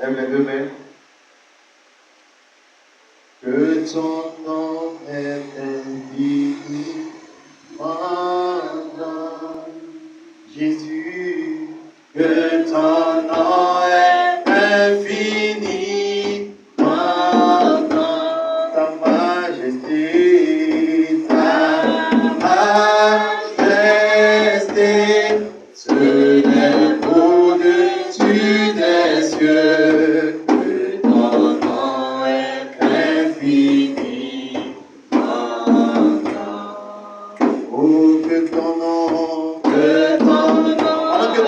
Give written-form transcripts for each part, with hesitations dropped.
Lève les deux mains. Que ton nom est infini, Jésus, que ton nom est infini, ta majesté, se lève au-dessus des cieux.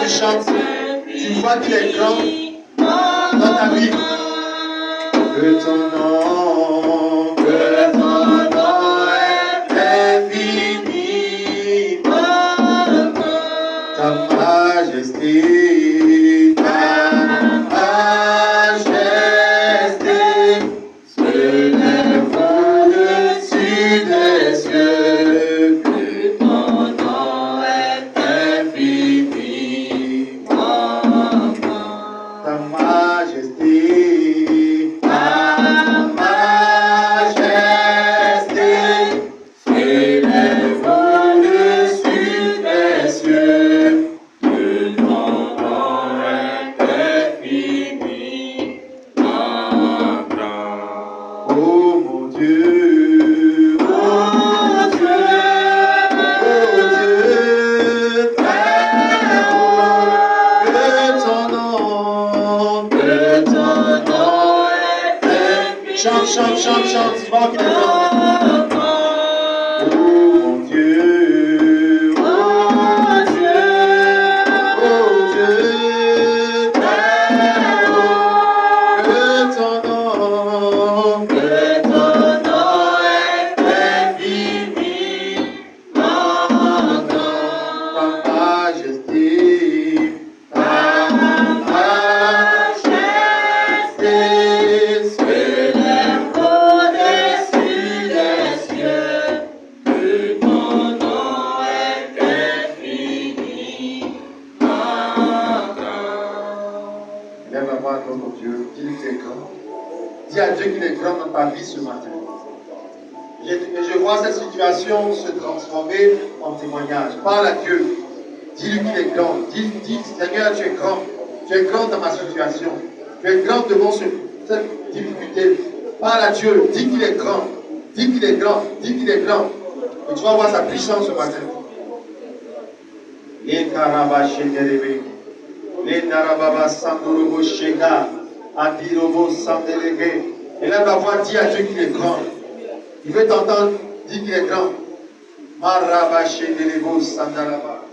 Chante, tu vois qu'il est grand dans ta vie. Que ton nom est infini, ta majesté, se lève au-dessus des cieux. Que ton nom est infini. Ta majesté, s'élève au-dessus des cieux. Que ton nom est infini, oh mon Dieu, oh Dieu, très haut. Que ton nom est infini. Chante, chante, chante, chante, tu vas qu'il est grand. Oh mon Dieu, oh Dieu, très haut. Que ton nom est infini, ta majesté, s'élève au-dessus des cieux. Que ton nom est infini, lève la voix à ton Dieu, dis-lui qu'il est grand. Dis à Dieu qu'il est grand dans ta vie ce matin. Je vois cette situation se transformer en témoignage. Parle à Dieu. Dis-lui qu'il est grand. Dis, Seigneur, tu es grand. Tu es grand dans ma situation. Tu es grand devant cette difficulté. Parle à Dieu. Dis qu'il est grand. Dis qu'il est grand. Dis qu'il est grand. Et tu vas voir sa puissance ce matin. Les Karabashenderebe. Les Narababa Sandorobo Shega. Adirobo Sandelege. Et là, la voix dit à Dieu qu'il est grand. Il veut t'entendre, dis qu'il est grand. Marabashenderebo Sandalaba.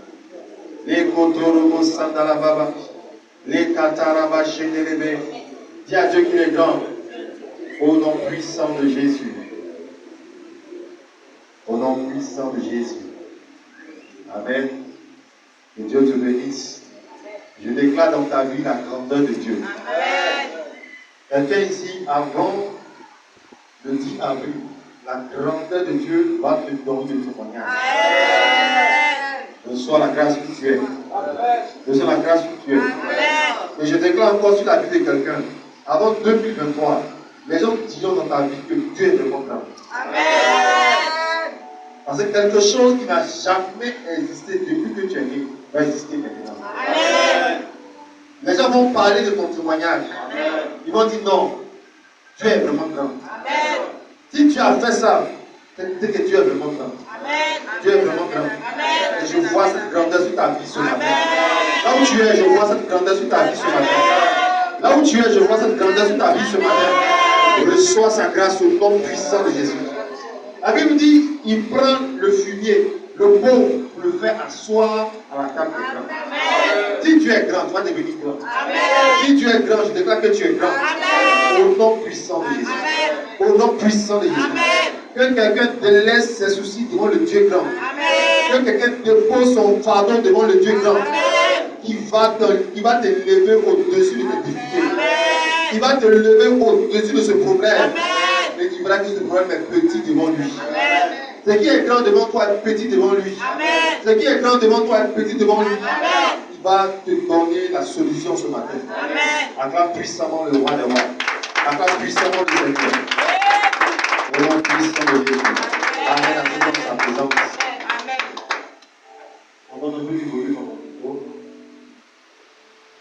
Les Kotorobo Sandalababa. Les Katarabashenderebe. Dis à Dieu qu'il est grand. Au nom puissant de Jésus. Au nom puissant de Jésus. Amen. Que Dieu te bénisse. Je déclare dans ta vie la grandeur de Dieu. Amen. Quelqu'un ici, avant le 10 avril, la grandeur de Dieu va te donner le témoignage. Reçois la grâce que tu es. Reçois la grâce que tu es. Et je déclare encore sur la vie de quelqu'un. Avant 2023, les gens diront dans ta vie que Dieu est vraiment grand. Amen. Parce que quelque chose qui n'a jamais existé depuis que tu es né va exister maintenant. Amen. Les gens vont parler de ton témoignage. Amen. Ils vont dire non, Dieu est vraiment grand. Amen. Si tu as fait ça, c'est que Dieu est vraiment grand. Amen. Dieu est vraiment grand. Amen. Et je vois cette grandeur sur ta vie ce matin. Là où tu es, je vois cette grandeur sur ta vie ce matin. Là où tu es, je vois cette grandeur sur ta vie ce matin. Reçois sa grâce au nom puissant de Jésus. La Bible dit, il prend le fumier, le pauvre, pour le faire asseoir à la table des grands. Si tu es grand, tu vas devenir grand. Amen. Si tu es grand, je déclare que tu es grand. Amen. Au nom puissant de Jésus. Amen. Au nom puissant de Jésus. Amen. Que quelqu'un délaisse ses soucis devant le Dieu grand. Amen. Que quelqu'un dépose son fardeau devant le Dieu grand. Amen. Il va te lever au-dessus de tes difficultés. Amen. Il va te lever au-dessus de ce problème. Amen. Et tu verras que ce problème est petit devant lui. Amen. Ce qui est grand devant toi est petit devant lui. Amen. Ce qui est grand devant toi est petit devant lui. Amen. qui va te donner la solution ce matin. Amen. Acclame puissamment le roi des rois. Acclame puissamment le Seigneur. Au nom puissant de Jésus. Amen. Acceptons sa présence. Amen. On donne un peu du volume dans mon micro.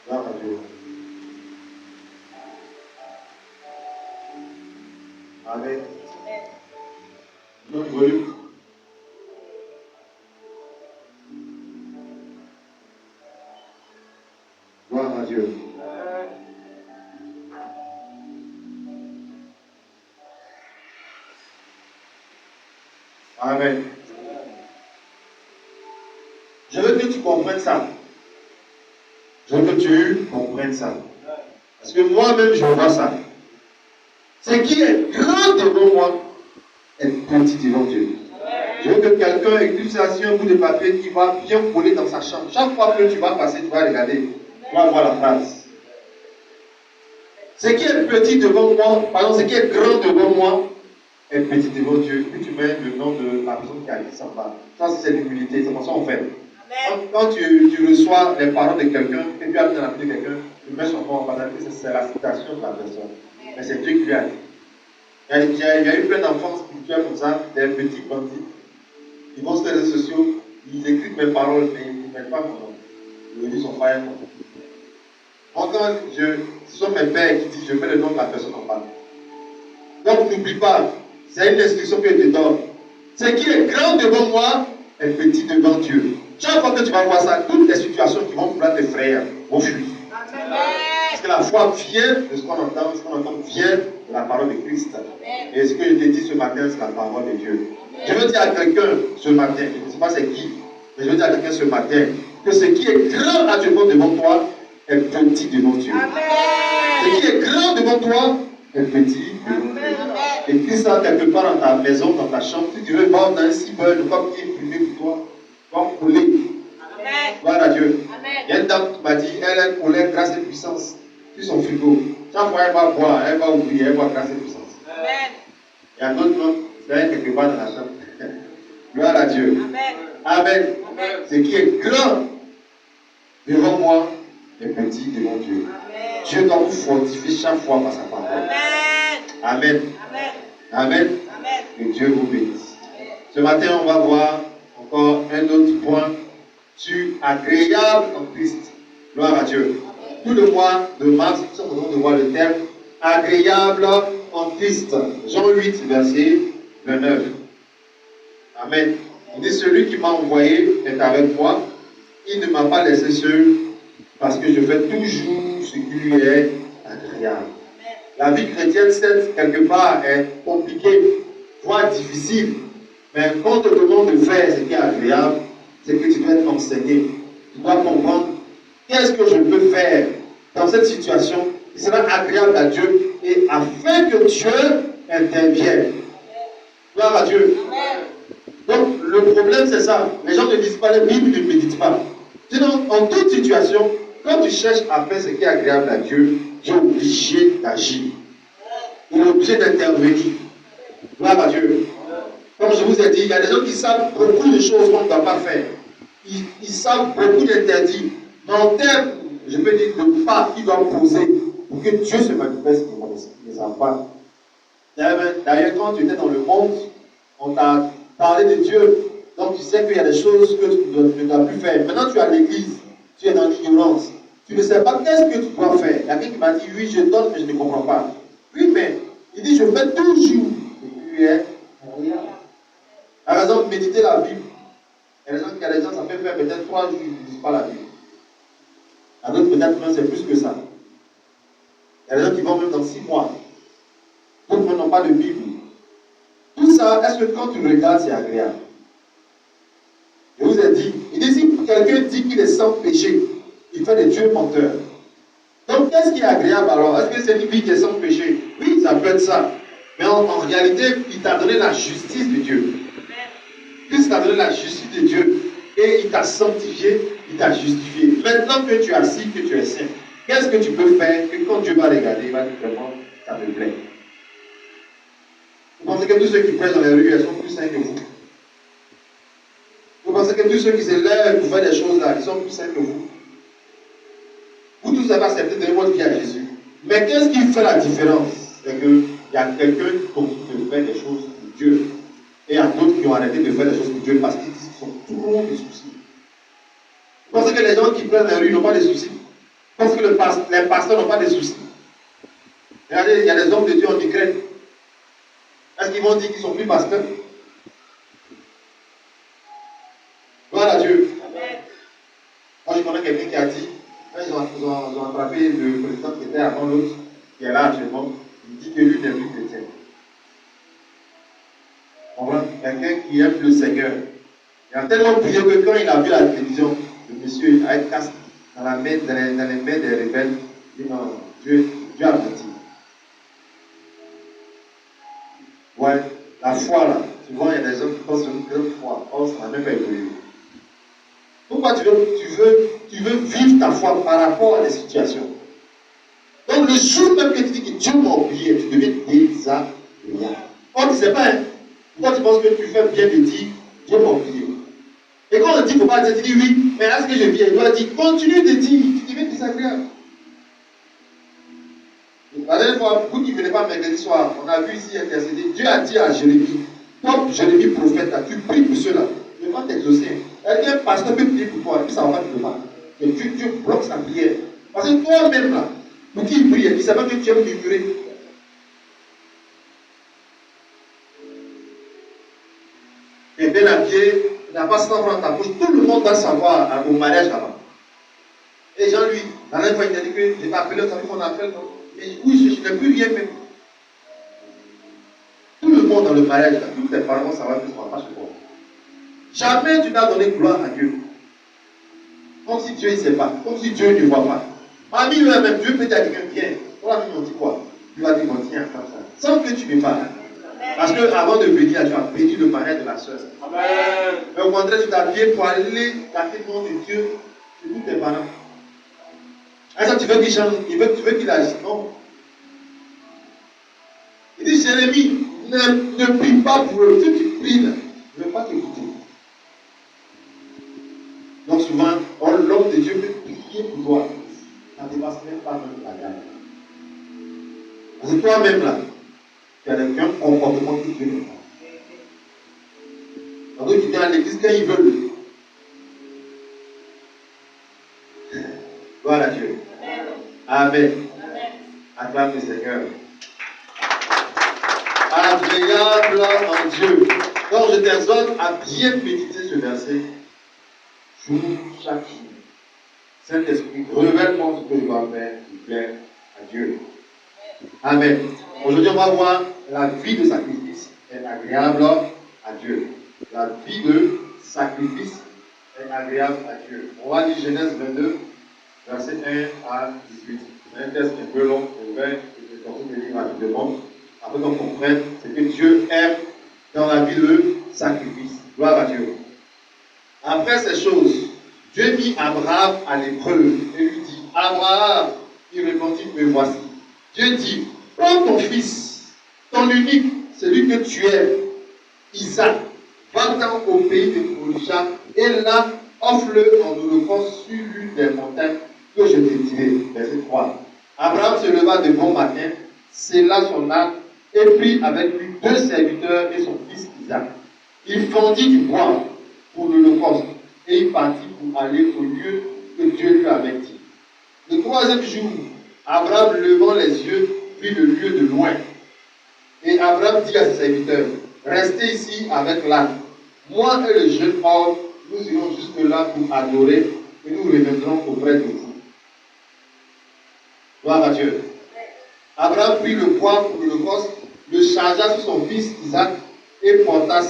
Gloire à Dieu. Amen. Donne du volume. Gloire à Dieu. Amen. Je veux que tu comprennes ça. Je veux que tu comprennes ça. Parce que moi-même, je vois ça. Ce qui est grand devant moi est petit devant Dieu. Je veux que quelqu'un écrive ça sur un bout de papier qui va bien coller dans sa chambre. Chaque fois que tu vas passer, tu vas regarder. Tu vas voir la phrase. Ce qui est petit devant moi, pardon, ce qui est grand devant moi, est petit devant Dieu. Puis tu mets le nom de la personne qui a dit ça en bas. Ça, c'est l'humilité. C'est comme ça qu'on fait. Quand tu reçois les paroles de quelqu'un, et tu as mis dans la vie de quelqu'un, tu mets son nom en bas. C'est la citation de la personne. Mais c'est Dieu qui lui a dit. Il y a eu plein d'enfants spirituels comme ça, des petits bandits. Ils vont sur les réseaux sociaux, ils écrivent mes paroles, mais ils ne mettent pas mon nom. Ils disent son frère. Moi, quand ce sont mes pères qui disent, je mets le nom de la personne en bas. Donc n'oublie pas, c'est une instruction que je te donne. Ce qui est grand devant moi est petit devant Dieu. Chaque fois que tu vas voir ça, toutes les situations qui vont vouloir t'effrayer vont fuir. Parce que la foi vient de ce qu'on entend vient de la parole de Christ. Et ce que je te dis ce matin, c'est la parole de Dieu. Je veux dire à quelqu'un ce matin, je ne sais pas c'est qui, mais je veux dire à quelqu'un ce matin, que ce qui est grand à Dieu devant toi est petit devant Dieu. Ce qui est grand devant toi est petit devant Dieu. Écris ça quelque part dans ta maison, dans ta chambre. Si tu veux voir dans un cyber, le corps qui est imprimé pour toi, va coller. Gloire à Dieu. Il y a une dame qui m'a dit, elle collait grâce et puissance sur son frigo. Chaque fois elle va boire, elle va oublier, elle va grâce et puissance. Il y a d'autres noms, c'est quelque part dans la chambre. Gloire à Dieu. Amen. Ce qui est grand devant moi est petit devant Dieu. Dieu doit vous fortifier chaque fois par sa parole. Amen. Amen. Que Dieu vous bénisse. Ce matin, on va voir encore un autre point sur agréable en Christ. Gloire à Dieu. Tout le mois de mars, nous sommes en train de voir le terme agréable en Christ. Jean 8, verset 29. Amen. Il dit, celui qui m'a envoyé est avec moi. Il ne m'a pas laissé seul parce que je fais toujours ce qui lui est agréable. La vie chrétienne, certes, quelque part, est compliquée, voire difficile. Mais quand on te demande de faire ce qui est agréable, c'est que tu dois être enseigné. Tu dois comprendre qu'est-ce que je peux faire dans cette situation qui sera agréable à Dieu et afin que Dieu intervienne. Gloire à Dieu. Donc, le problème, c'est ça. Les gens ne lisent pas la Bible, ils ne méditent pas. Sinon, en toute situation, quand tu cherches à faire ce qui est agréable à Dieu, tu es obligé d'agir. Il est obligé d'intervenir. Gloire à Dieu. Comme je vous ai dit, il y a des gens qui savent beaucoup de choses qu'on ne doit pas faire. Ils savent beaucoup d'interdits. Mais en termes, je peux dire, de pas qu'ils doivent poser pour que Dieu se manifeste, ils ne savent pas. D'ailleurs, quand tu étais dans le monde, on t'a parlé de Dieu. Donc tu sais qu'il y a des choses que tu ne dois plus faire. Maintenant tu es à l'église, tu es dans l'ignorance. Tu ne sais pas qu'est-ce que tu dois faire. Il y a quelqu'un qui m'a dit, oui, je donne, mais je ne comprends pas. Oui, mais il dit, je fais toujours. Et puis, par exemple, méditer la Bible. Il y a des gens, ça peut faire peut-être 3 jours, ils ne lisent pas la Bible. Il y a d'autres, peut-être même, c'est plus que ça. Il y a des gens qui vont même dans 6 mois. D'autres n'ont pas de Bible. Tout ça, est-ce que quand tu regardes, c'est agréable? Je vous ai dit, il dit, si quelqu'un dit qu'il est sans péché, il fait des dieux menteurs. Donc, qu'est-ce qui est agréable alors? Est-ce que c'est une vie qui est sans péché? Oui, ça peut être ça. Mais en réalité, il t'a donné la justice de Dieu. Christ t'a donné la justice de Dieu et il t'a sanctifié, il t'a justifié. Maintenant que tu es assis, que tu es saint, qu'est-ce que tu peux faire que quand Dieu va regarder, il va dire vraiment, ça me plaît. Vous pensez que tous ceux qui prêchent dans les rues, elles sont plus saints que vous? Vous pensez que tous ceux qui se lèvent pour faire des choses là, ils sont plus saints que vous? Vous tous avez accepté de donner votre vie à Jésus. Mais qu'est-ce qui fait la différence? C'est qu'il y a quelqu'un qui continue de faire des choses pour Dieu. Et il y a d'autres qui ont arrêté de faire des choses pour Dieu parce qu'ils disent qu'ils sont trop de soucis. Vous pensez que les gens qui prennent la rue n'ont pas de soucis? Vous pensez que les pasteurs n'ont pas de soucis? Regardez, il y a des hommes de Dieu en Ukraine. Est-ce qu'ils vont dire qu'ils sont plus pasteurs? Gloire à Dieu. Amen. Moi, je connais quelqu'un qui a dit, quand ils ont attrapé le président qui était avant l'autre, qui est là actuellement, il dit que lui n'est plus chrétien. On voit quelqu'un qui aime le Seigneur. Il a tellement prié que quand il a vu la télévision, le monsieur a été cassé dans les mains des rebelles. Il dit non, Dieu a menti. Ouais, la foi là, souvent il y a des hommes qui pensent une grande foi. Or, ça n'a même pas évolué. Pourquoi tu veux vivre ta foi par rapport à des situations? Donc le jour même que tu dis que Dieu m'a oublié, tu deviens désagréable. Or, tu ne sais pas, hein? Pourquoi tu penses que tu fais bien de dire Dieu m'a oublié? Et quand on dit qu'il ne faut pas dire, tu dis oui, mais là ce que je viens, il doit dire continue de dire, tu deviens désagréable. La dernière fois, vous qui ne venez pas mercredi soir, on a vu ici intercéder. Dieu a dit à Jérémie, comme Jérémie prophète, tu pries pour ceux-là, je vais pas t'exaucer. Un pasteur peut prier pour toi, et puis ça ne va pas te faire. Et Dieu bloque sa prière. Parce que toi-même là, pour qui il prie, il ne sait pas que tu aimes murmurer. Et bien habillé, il n'a pas 100 francs dans ta poche, tout le monde doit savoir au mariage là-bas. Et Jean-Louis, la dernière fois, il a dit que je t'ai appelé, tu as vu mon appel, non? Mais oui, je n'ai plus rien même. Tout le monde dans le mariage, là, tous tes parents savent que ça ne va pas chez toi. Jamais tu n'as donné gloire à Dieu. Comme si Dieu ne sait pas, comme si Dieu ne voit pas. Parmi eux-mêmes, Dieu peut dire à quelqu'un, viens. Toi, on dit quoi? Tu vas dire, tiens, comme ça. Sans que tu ne parles. Parce qu'avant de venir, tu as béni le mariage de la soeur. Amen. Mais au contraire, tu t'as habillé pour aller taper le nom de Dieu chez tous tes parents. Et ça, tu veux qu'il change, tu veux qu'il agisse. Non. Il dit, Jérémie, ne prie pas pour eux. Si tu pries, là, je ne vais pas t'écouter. Donc souvent, l'homme de Dieu peut prier pour toi. Ça ne dépasse même pas même la gamme. Parce que toi-même là, tu as un comportement que Dieu n'aime pas. Quand tu viens à l'église, quand ils veulent. Gloire à Dieu. Amen. Acclame le Seigneur. Agréable en Dieu. Donc je t'exhorte à bien méditer ce verset. Chaque jour. Saint-Esprit, révèle-moi ce que je dois faire qui plaît à Dieu. Amen. Aujourd'hui, on va voir la vie de sacrifice est agréable à Dieu. La vie de sacrifice est agréable à Dieu. On va lire Genèse 22, verset 1 à 18. C'est un texte un peu long, je vais tenter de lire rapidement, afin qu'on comprenne ce que Dieu aime dans la vie de sacrifice. Gloire à Dieu. Après ces choses, Dieu mit Abraham à l'épreuve et lui dit, Abraham, il répondit, me voici. Dieu dit, prends ton fils, ton unique, celui que tu aimes, Isaac, va-t'en au pays de Moriah, et là, offre-le en holocauste sur l'une des montagnes que je te dirai. Verset 3. Abraham se leva de bon matin, scella son arc, et prit avec lui 2 serviteurs et son fils Isaac. Il fendit du bois pour l'holocauste, et il partit pour aller au lieu que Dieu lui avait dit. Le 3e jour, Abraham, levant les yeux, vit le lieu de loin. Et Abraham dit à ses serviteurs, restez ici avec l'âne. Moi et le jeune homme, nous irons jusque-là pour adorer, et nous reviendrons auprès de vous. Gloire à Dieu. Abraham prit le bois pour l'holocauste, le chargea sur son fils Isaac, et porta dans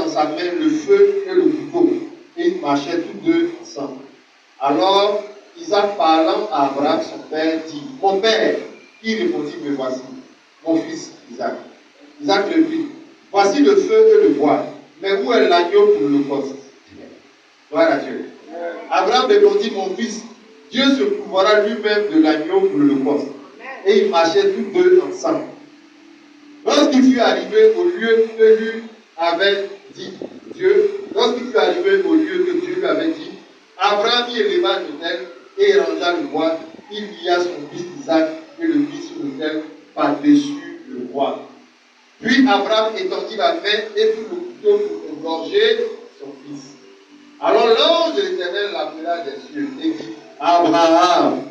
sa main le feu et le couteau. Et ils marchaient tous deux ensemble. Alors, Isaac parlant à Abraham, son père, dit, mon père, il répondit, me voici, mon fils Isaac. Isaac le dit, voici le feu et le bois, mais où est l'agneau pour l'holocauste? Gloire à Dieu. Abraham répondit, mon fils, Dieu se pourvoira lui-même de l'agneau pour l'holocauste. Et ils marchaient tous deux ensemble. Lorsqu'il fut arrivé au lieu que lui avait dit Dieu, lorsqu'il fut arrivé au lieu que Dieu lui avait dit, Abraham y éleva l'autel et rangea le bois. Il lia son fils Isaac et le mit sur l'autel par-dessus le bois. Puis Abraham étendit la main et prit le couteau pour égorger son fils. Alors l'ange de l'Éternel l'appela des cieux et dit, Abraham,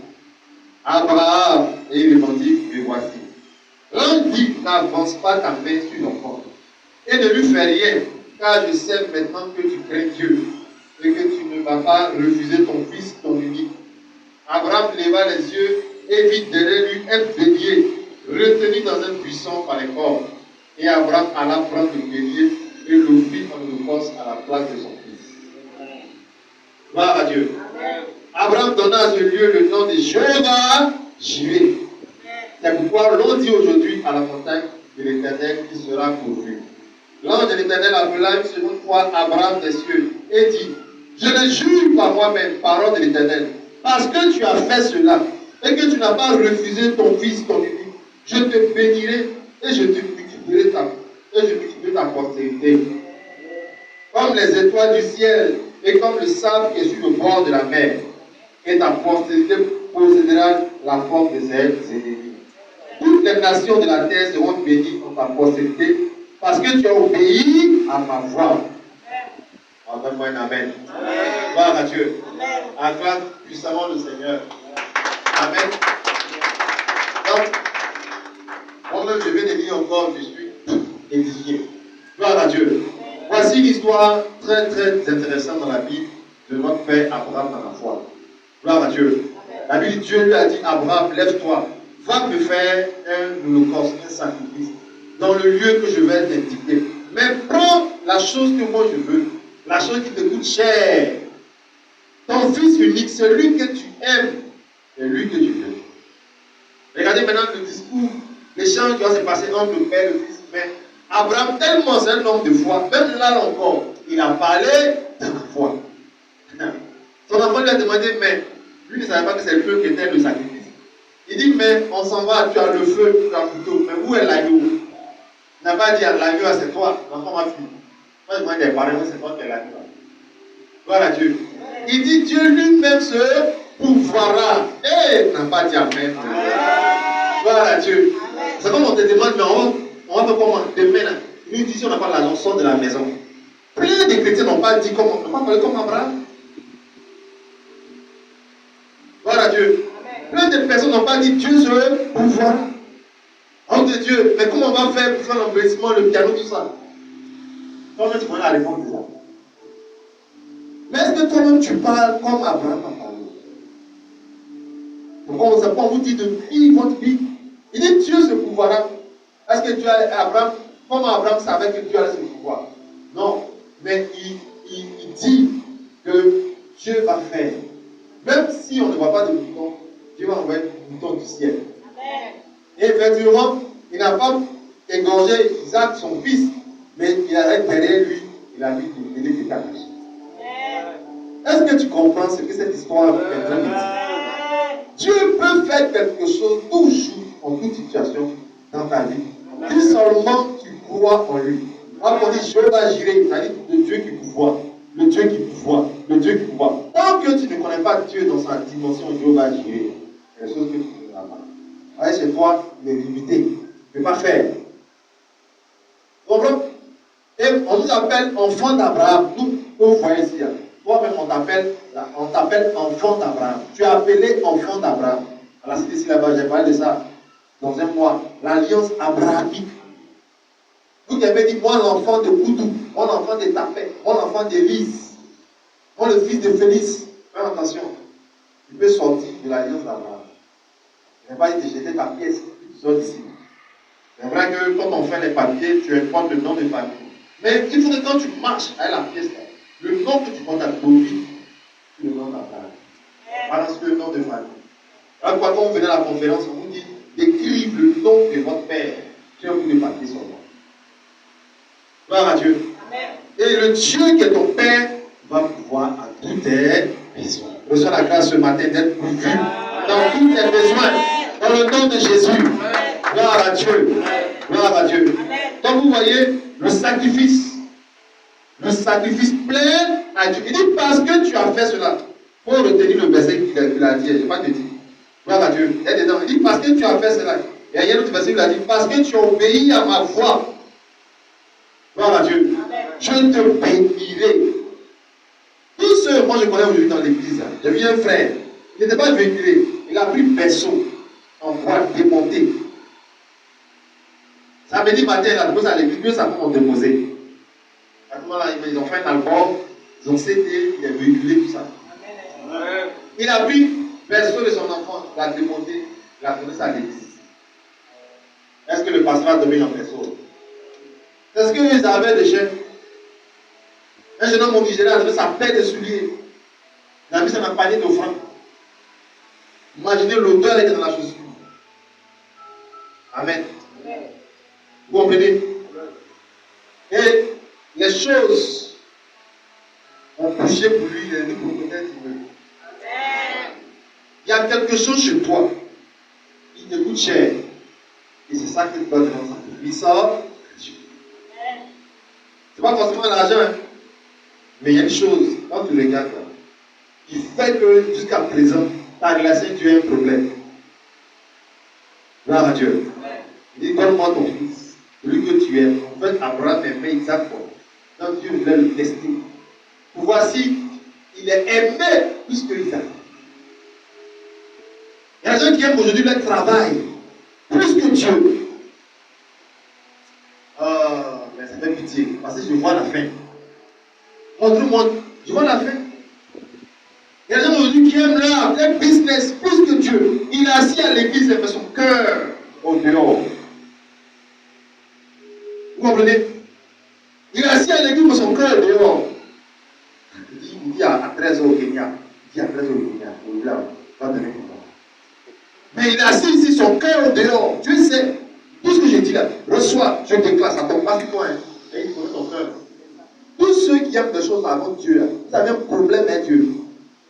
Abraham. Et il répondit, me voici. L'ange dit, n'avance pas ta main sur l'enfant et ne lui fais rien, car je sais maintenant que tu crains Dieu et que tu ne vas pas refuser ton fils, ton unique. Abraham leva les yeux et vit derrière lui un bélier retenu dans un buisson par les cornes. Et Abraham alla prendre le bélier et l'offrit en holocauste à la place de son fils. Gloire à Dieu. Amen. Abraham donna à ce lieu le nom de Jéhovah Jireh. C'est pourquoi l'on dit aujourd'hui à la montagne de l'Éternel qui sera pourvu. L'ange de l'Éternel appela une seconde fois Abraham des cieux et dit, je le jure par moi-même, parole de l'Éternel, parce que tu as fait cela et que tu n'as pas refusé ton fils, ton unique, je te bénirai et je multiplierai ta postérité. Comme les étoiles du ciel et comme le sable qui est sur le bord de la mer, et ta postérité possédera la force de ses ennemis. Toutes les nations de la terre seront bénies en ta postérité, parce que tu as obéi à ma voix. Donne-moi un amen. Gloire à Dieu. Acclame puissamment le Seigneur. Amen. Donc, moi-même, je vais le lire encore, je suis édifié. Gloire à Dieu. Voici l'histoire très très intéressante dans la Bible de notre père Abraham dans la foi. Gloire à Dieu. La Bible, Dieu lui a dit, Abraham, lève-toi, va me faire un holocauste, un sacrifice, dans le lieu que je vais t'indiquer. Mais prends la chose que moi je veux, la chose qui te coûte cher. Ton fils unique, celui que tu aimes, c'est lui que tu veux. Regardez maintenant le discours, l'échange qui va se passer entre le père et le fils. Mais Abraham, tellement c'est un homme de foi, même là encore, il a parlé de la foi. Son enfant lui a demandé, mais lui ne savait pas que c'est le feu qui était le sacrifice. Il dit, mais on s'en va, tu as le feu, tu as le couteau, mais où est l'agneau? Il n'a pas dit, l'agneau, c'est toi, l'enfant m'a fui. Moi, je demande des parents, c'est toi qui es l'agneau. Gloire à Dieu. Il dit, Dieu lui-même se pourvoira. Et n'a pas dit amen. Gloire à Dieu. C'est comme on te demande, mais on va faire comment? Demain, là, nous disons, on n'a pas l'argent, sort de la maison. Plein de chrétiens n'ont pas dit comment, n'ont pas parlé comme Abraham. Gloire à Dieu. Plein de personnes n'ont pas dit Dieu se pourvoira. Oh de Dieu, mais comment on va faire pour faire l'embellissement, le piano, tout ça? Toi-même, tu connais la réponse déjà. Mais est-ce que toi-même, tu parles comme Abraham a parlé? Pourquoi on vous dit de vivre votre vie? Il dit Dieu se pourvoira. Est-ce que Dieu Abraham, comment Abraham savait que Dieu allait se pourvoir? Non, mais il dit que Dieu va faire. Même si on ne voit pas de bouton, Dieu va envoyer le bouton du ciel. Amen. Et effectivement, il n'a pas égorgé Isaac, son fils, mais il arrête derrière lui, il a vu qu'il était caché. Est-ce que tu comprends ce que cette histoire est en train de dire? Dieu peut faire quelque chose toujours, en toute situation, dans ta vie. Si seulement tu crois en lui. Quand on dit Jéhovah Jireh, c'est-à-dire le Dieu qui pourvoit, le Dieu qui pourvoit, le Dieu qui pourvoit. Tant que tu ne connais pas Dieu dans sa dimension Jéhovah Jireh, c'est quelque chose que tu ne feras pas. Allez chez toi, il est limité. Tu ne peux pas faire. Comprends? Et on nous appelle enfant d'Abraham. Nous, vous voyez ici. Toi-même, on t'appelle enfant d'Abraham. Tu es appelé enfant d'Abraham. À la cité ici là-bas, j'ai parlé de ça dans un mois. L'alliance abrahamique. Vous qui avez dit, moi l'enfant de Koudou, moi l'enfant de Tapet, moi l'enfant d'Élise, moi le fils de Félix. Fais attention. Tu peux sortir de l'alliance d'Abraham. Je n'ai pas dit de jeter ta pièce, tu sors d'ici. C'est vrai que quand on fait les papiers, tu importes le nom de famille. Mais il faut que quand tu marches avec la pièce, le nom que tu portes à Tobi, c'est le nom d'Abraham. Pas dans le nom de famille. Alors, quand on venait à la conférence, on vous dit d'écrire le nom de votre père sur un bout de papier sur moi. Gloire à Dieu. Amen. Et le Dieu qui est ton père va pouvoir à tous tes besoins. Reçois la grâce ce matin d'être pourvu dans tous tes besoins. Dans le nom de Jésus. Gloire à Dieu. Gloire à Dieu. Donc vous voyez le sacrifice. Le sacrifice plein à Dieu. Il dit parce que tu as fait cela. faut retenir le verset qu'il a dit. Je ne vais pas te dire. Gloire à Dieu. Il dit parce que tu as fait cela. Et il y a un autre verset qui a dit parce que tu as obéi à ma voix. Gloire à Dieu. Amen. Je te bénirai. Tous ceux, moi je connais aujourd'hui dans l'église, j'ai vu un frère, il n'était pas véhiculé, il a pris berceau en bois démonté. Samedi matin, il a déposé à l'église, deux savants ont déposé. À ce moment-là, ils ont fait un album, ils ont cédé, il a véhiculé tout ça. Amen. Il a pris berceau de son enfant, il l'a démonté, il a donné ça à l'église. Est-ce que le pasteur a donné un berceau? Est-ce qu'ils avaient des chaînes? Un jeune homme au Nigeria a donné sa paire de souliers. Il a mis ça dans un panier d'offrande. Imaginez l'odeur était dans la chaussure. Amen. Vous comprenez? Et les choses ont bougé pour lui, il est venu pour peut-être il veut. Il y a quelque chose chez toi qui te coûte cher. Et c'est ça que tu dois donner en santé. Il sort. C'est pas forcément l'argent. Hein? Mais il y a une chose, quand tu regardes là, qui fait que jusqu'à présent, ta relation, tu as un problème. Gloire à Dieu. Il dit, donne-moi ton fils, celui que tu aimes. En fait, Abraham aimait Isaac. Donc Dieu voulait le tester. Voici, il est aimé plus que Isaac. Il y a des gens qui aiment aujourd'hui le travail plus que Dieu. Mais ça fait pitié, parce que je vois la fin. Montre-moi, je vois la fin. Il y a des gens aujourd'hui qui aiment leur business plus que Dieu. Il est assis à l'église et met son cœur au dehors. Vous comprenez? Il est assis à l'église et met son cœur au dehors. Il dit à 13h au Kenya. Il dit à 13h au Kenya. Au là, va donner pour moi. Mais il est assis ici, son cœur au dehors. Dieu sait. Tout ce que je dis là, reçois, je déclare, ça tombe pas sur toi. Hein. Et il connaît ton cœur. Tous ceux qui aiment des choses avant Dieu, là, vous avez un problème avec Dieu.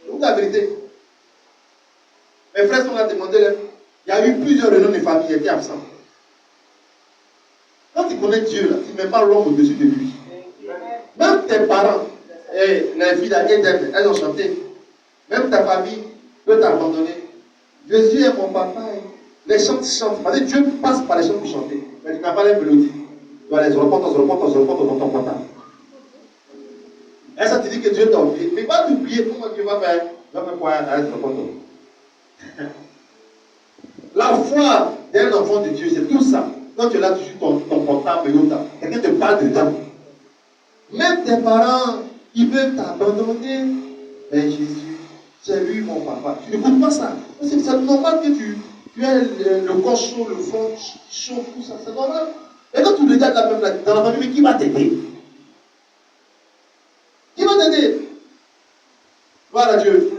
C'est la vérité. Mes frères sont là demandé, là, il y a eu plusieurs réunions de famille qui étaient absents. Quand tu connais Dieu, là, tu ne mets pas l'homme au-dessus de lui. Même tes parents, et les filles d'Éden, elles ont chanté. Même ta famille peut t'abandonner. Jésus est mon papa. Les chants chantent. Parce que Dieu passe par les chants pour chanter. Mais tu n'as pas les mélodies. Tu dois les reporter dans ton portable. Et ça te dit que Dieu t'a oublié. Mais pas t'oublier, comment Dieu va faire? Il va faire quoi? Arrête le portable. La foi d'un enfant de Dieu, c'est tout ça. Quand tu es là, tu joues ton portable, quelqu'un te parle dedans. Même tes parents, ils peuvent t'abandonner. Mais Jésus, c'est lui mon papa. Tu n'écoutes pas ça. C'est normal que tu aies le corps chaud, le fond chaud, tout ça. C'est normal. Et quand tu regardes la même là, dans la famille, mais qui va t'aider? Qui va t'aider? Gloire à Dieu.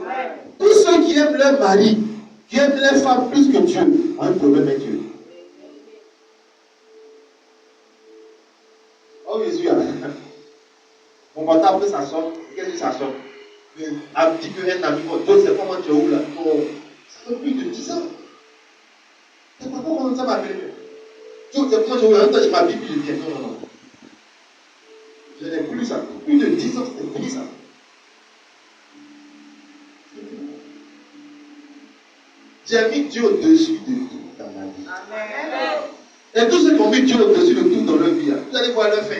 Tous ceux qui aiment leur mari, qui aiment leur femme plus que Dieu, ont un problème avec Dieu. Oh Jésus, mon portable, ça sonne. Qu'est-ce que ça sonne? Un petit peu un ami, Dieu sait comment tu es où là? Ça fait plus de 10 ans. C'est pas comment ça m'appelle. Dieu sait comment tu es où là? Je ma Bible, je dis non. Je n'ai plus ça. Plus de 10 ans, c'était fini ça. J'ai mis Dieu au-dessus de tout dans ma vie. Amen. Et tous ceux qui ont mis Dieu au-dessus de tout dans leur vie, vous allez voir leur fin.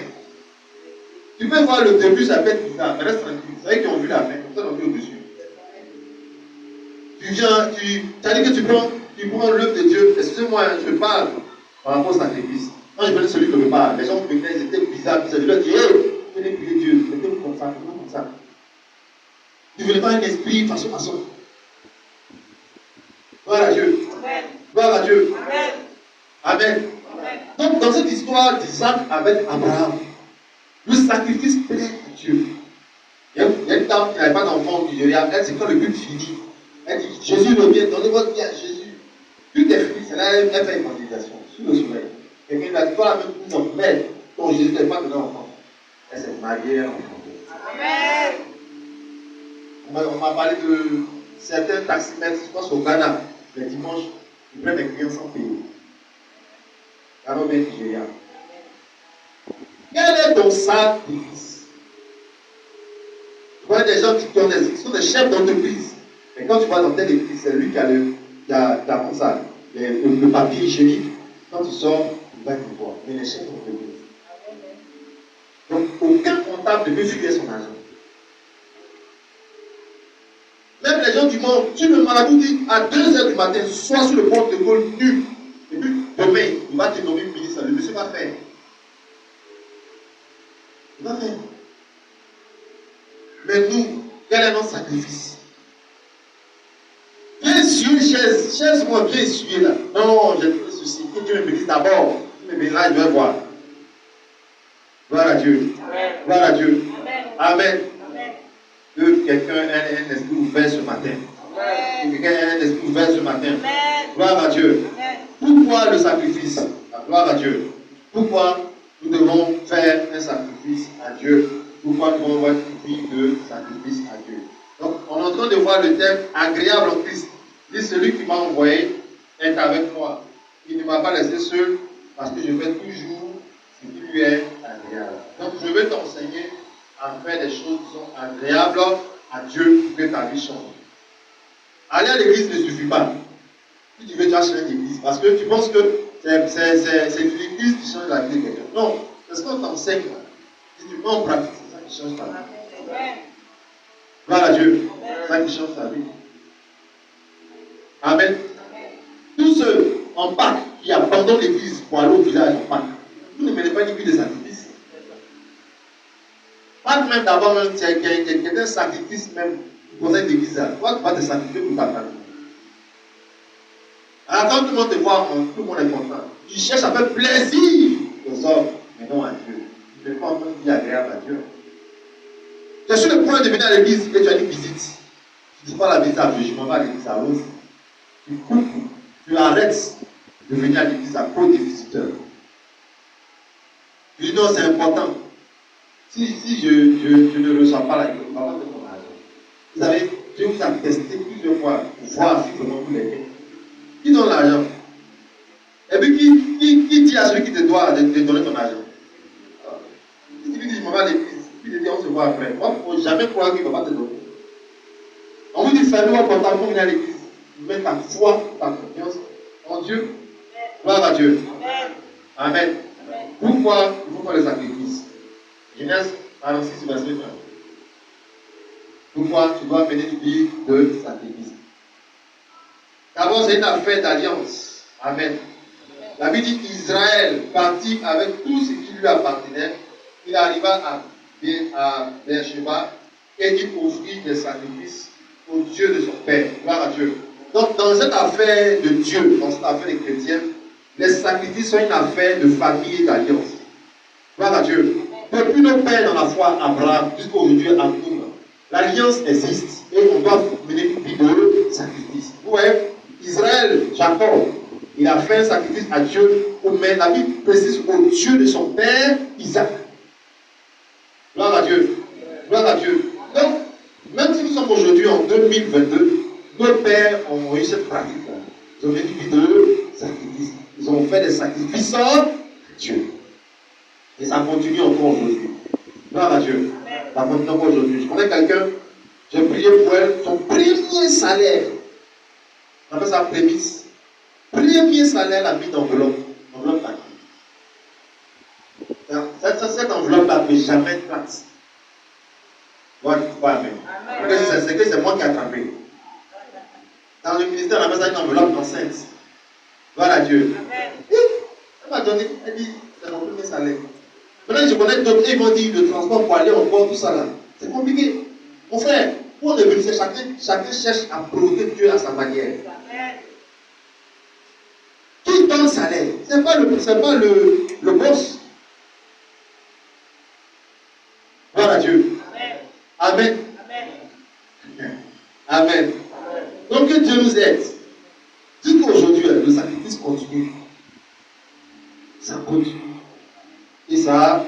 Tu peux voir le début, ça peut être bizarre, mais reste tranquille. C'est vrai qu'ils ont vu la fin, comme ça, ils ont vu au-dessus. Tu viens, as dit que tu prends l'œuvre de Dieu. Excusez-moi, je parle par rapport au sacrifice. Quand je connais celui que je parle, les gens me venaient, ils étaient bizarres. Je leur dis, hey, venez prier Dieu, mettez-vous comme ça, mettez-vous comme ça. Tu ne voulais pas un esprit façon. Gloire à Dieu. Amen. Gloire à Dieu. Amen. Amen. Amen. Donc, dans cette histoire d'Isaac avec Abraham, le sacrifice plaît à Dieu. Il y a une dame qui n'avait pas d'enfant au Nigeria. Elle, c'est quand le culte finit. Elle dit, Jésus revient, donnez votre vie à Jésus. Culte est fini, c'est là elle fait une méditation sous le soleil. Quelqu'un lui a dit, toi la même chose, mais ton Jésus n'est pas donné enfant. Elle s'est mariée, elle a enfanté. Amen. On m'a parlé de certains taximètres, je pense au Ghana, les dimanches, ils prennent mes clients sans payer. Ghana ou Nigeria. Quel est ton sacrifice? Tu vois des gens qui sont des chefs d'entreprise. Et quand tu vas dans telle église, c'est lui qui a comme ça, le papier hygiénique. Quand tu sors, il va te voir. Mais les chefs vont te dire. Donc, aucun comptable ne peut fuir son argent. Même les gens du monde, si le marabout dit à 2h du matin, sois sur le pont de Gaulle nu, et puis demain, il va te nommer ministre, le monsieur va faire. Il va faire. Mais nous, quel est notre sacrifice? Viens essuyer, chaise-moi, viens essuyer là. Non, j'ai fait ceci. Que Dieu me bénisse d'abord. Mais là, je vais voir. Gloire à Dieu. Amen. Gloire à Dieu. Amen. Amen. Que quelqu'un ait un esprit ouvert ce matin. Que quelqu'un ait un esprit ouvert ce matin. Amen. Gloire à Dieu. Amen. Pourquoi le sacrifice? Gloire à Dieu. Pourquoi nous devons faire un sacrifice à Dieu? Pourquoi nous devons avoir une vie de sacrifice à Dieu? Donc, on est en train de voir le thème agréable en Christ. Il dit, celui qui m'a envoyé est avec moi. Il ne m'a pas laissé seul parce que je fais toujours ce qui lui est agréable. Donc, je vais t'enseigner à faire des choses qui sont agréables à Dieu pour que ta vie change. Aller à l'église ne suffit pas. Si tu veux, tu vas changer d'église parce que tu penses que c'est l'église qui change la vie de quelqu'un. Non, c'est ce qu'on t'enseigne. Si tu mets en pratique, c'est ça qui change ta vie. Gloire à Dieu. C'est ça qui change ta vie. Amen. Tous ceux en Pâques qui abandonnent l'église pour aller au village en Pâques, vous ne menez pas une vie de sacrifice. Pas même d'abord, même, c'est un sacrifice même pour cette église. Toi, tu vas te sacrifier pour ta famille. Alors, quand tout le monde te voit, tout le monde est content. Tu cherches à faire plaisir aux hommes, mais non à Dieu. Tu ne fais pas une vie agréable à Dieu. Tu es sur le point de venir à l'église et tu as une visite. Tu dis pas la visite à Dieu, je m'en vais à l'église à Rose. Tu coupes, tu arrêtes de venir à l'église à cause des visiteurs. Tu dis non, c'est important. Si je ne reçois pas la Bible, je ne vais pas faire mon argent. Vous savez, Dieu vous a testé plusieurs fois pour voir si vraiment vous l'aimez. Qui donne l'argent? Et puis qui dit à celui qui te doit de donner ton argent? Si tu lui dis je m'en vais à l'église, puis il te dit on se voit après. Moi, il ne faut jamais croire qu'il ne va pas te donner. On vous dit fermez votre portable pour venir à l'église. Mets ta foi, ta confiance en Dieu. Gloire à Dieu. Amen. Amen. Pourquoi il faut faire le sacrifice? Genèse 46, verset 1. Pourquoi tu dois mener une vie de sacrifice? D'abord, c'est une affaire d'alliance. Amen. La Bible dit qu'Israël partit avec tout ce qui lui appartenait. Il arriva à Beersheba et il offrit des sacrifices au Dieu de son père. Gloire à Dieu. Donc, dans cette affaire de Dieu, dans cette affaire des chrétiens, les sacrifices sont une affaire de famille et d'alliance. Gloire à Dieu. Depuis nos pères dans la foi, Abraham, jusqu'à aujourd'hui, à nous, l'alliance existe et on doit mener une vie de sacrifice. Vous voyez, Israël, Jacob, il a fait un sacrifice à Dieu, mais la Bible précise au Dieu de son père, Isaac. Gloire à Dieu. Gloire à Dieu. Donc, même si nous sommes aujourd'hui en 2022, nos pères ont eu cette pratique-là. Ils ont fait une vie de sacrifice. Ils ont fait des sacrifices à Dieu. Et ça continue encore aujourd'hui. Gloire à Dieu. Ça continue encore aujourd'hui. Je connais quelqu'un, j'ai prié pour elle, son premier salaire, on appelle ça prémisse. Premier salaire, la mise d'enveloppe. Enveloppe papier. Cette enveloppe-là ne peut jamais être plate. Moi, je ne crois pas, amen. C'est que c'est moi qui ai attrapé. Dans le ministère, on appelle ça une enveloppe enceinte. Gloire à Dieu. Elle m'a donné, elle dit, c'est mon premier salaire. Maintenant, je connais d'autres, ils m'ont dit le transport pour aller encore, tout ça là. C'est compliqué. Mon frère, pour devenir, chacun cherche à provoquer Dieu à sa manière. Qui donne le salaire? Ce n'est pas le boss. Gloire à Dieu. Amen. Amen. Amen. Donc que Dieu nous aide. Dites qu'aujourd'hui, le sacrifice continue. Ça continue. Et ça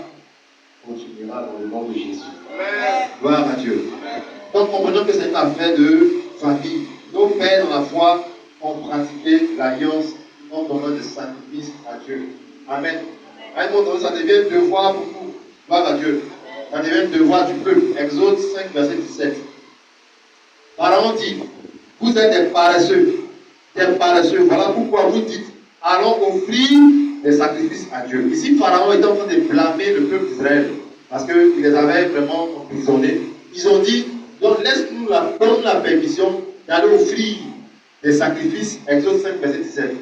continuera dans le nom de Jésus. Amen. Gloire à Dieu. Donc comprenons que c'est une affaire de famille. Nos pères dans la foi ont pratiqué l'alliance en donnant des sacrifices à Dieu. Amen. À un moment donné, ça devient devoir pour nous. Gloire à Dieu. Ça devient devoir du peuple. Exode 5, verset 17. Pharaon dit, Vous êtes des paresseux. Des paresseux. Voilà pourquoi vous dites, allons offrir des sacrifices à Dieu. Ici, Pharaon était en train de blâmer le peuple d'Israël parce qu'il les avait vraiment emprisonnés. Ils ont dit, donc laisse-nous donne la permission d'aller offrir des sacrifices. Exode 5, verset 17.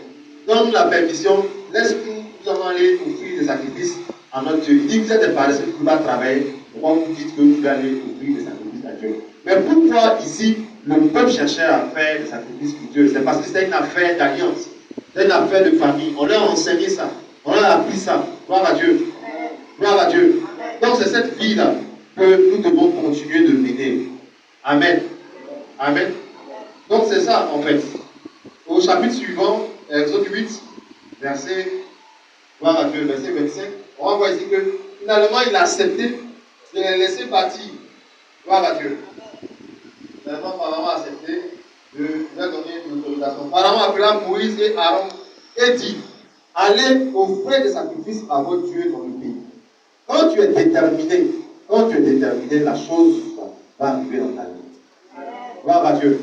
Donne la permission, laisse-nous, nous allons aller offrir des sacrifices à notre Dieu. Il dit, vous êtes des paresseux, vous ne pouvez pas travailler. Pourquoi vous dites que vous allez aller offrir des sacrifices à Dieu? Mais pourquoi ici, le peuple cherchait à faire des sacrifices pour Dieu? C'est parce que c'était une affaire d'alliance. C'est une affaire de famille. On leur a enseigné ça. On leur a appris ça. Gloire à Dieu. Gloire à Dieu. Donc c'est cette vie-là que nous devons continuer de mener. Amen. Amen. Donc c'est ça en fait. Au chapitre suivant, Exode 8, verset, gloire à Dieu, verset 25, on va voir ici que finalement il a accepté de les laisser partir. Gloire à Dieu. Finalement, Pharaon a accepté de leur donner une autorisation. Pharaon appela Moïse et Aaron et dit, allez offrir des sacrifices à votre Dieu dans le pays. Quand tu es déterminé, la chose va arriver dans ta vie. Gloire à Dieu.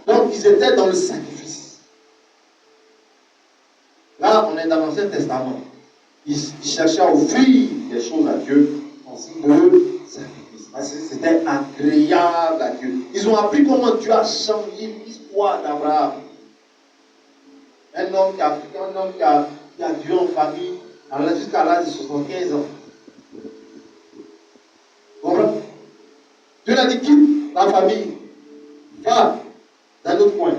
Donc ils étaient dans le sacrifice. Là, on est dans l'Ancien Testament. Ils cherchaient à offrir des choses à Dieu en signe de sacrifice. Parce que c'était agréable à Dieu. Ils ont appris comment Dieu a changé l'histoire d'Abraham. Un homme qui a Dieu en famille jusqu'à l'âge de 75 ans. Comprends? Dieu l'a dit, quitte ta famille, va dans un autre coin.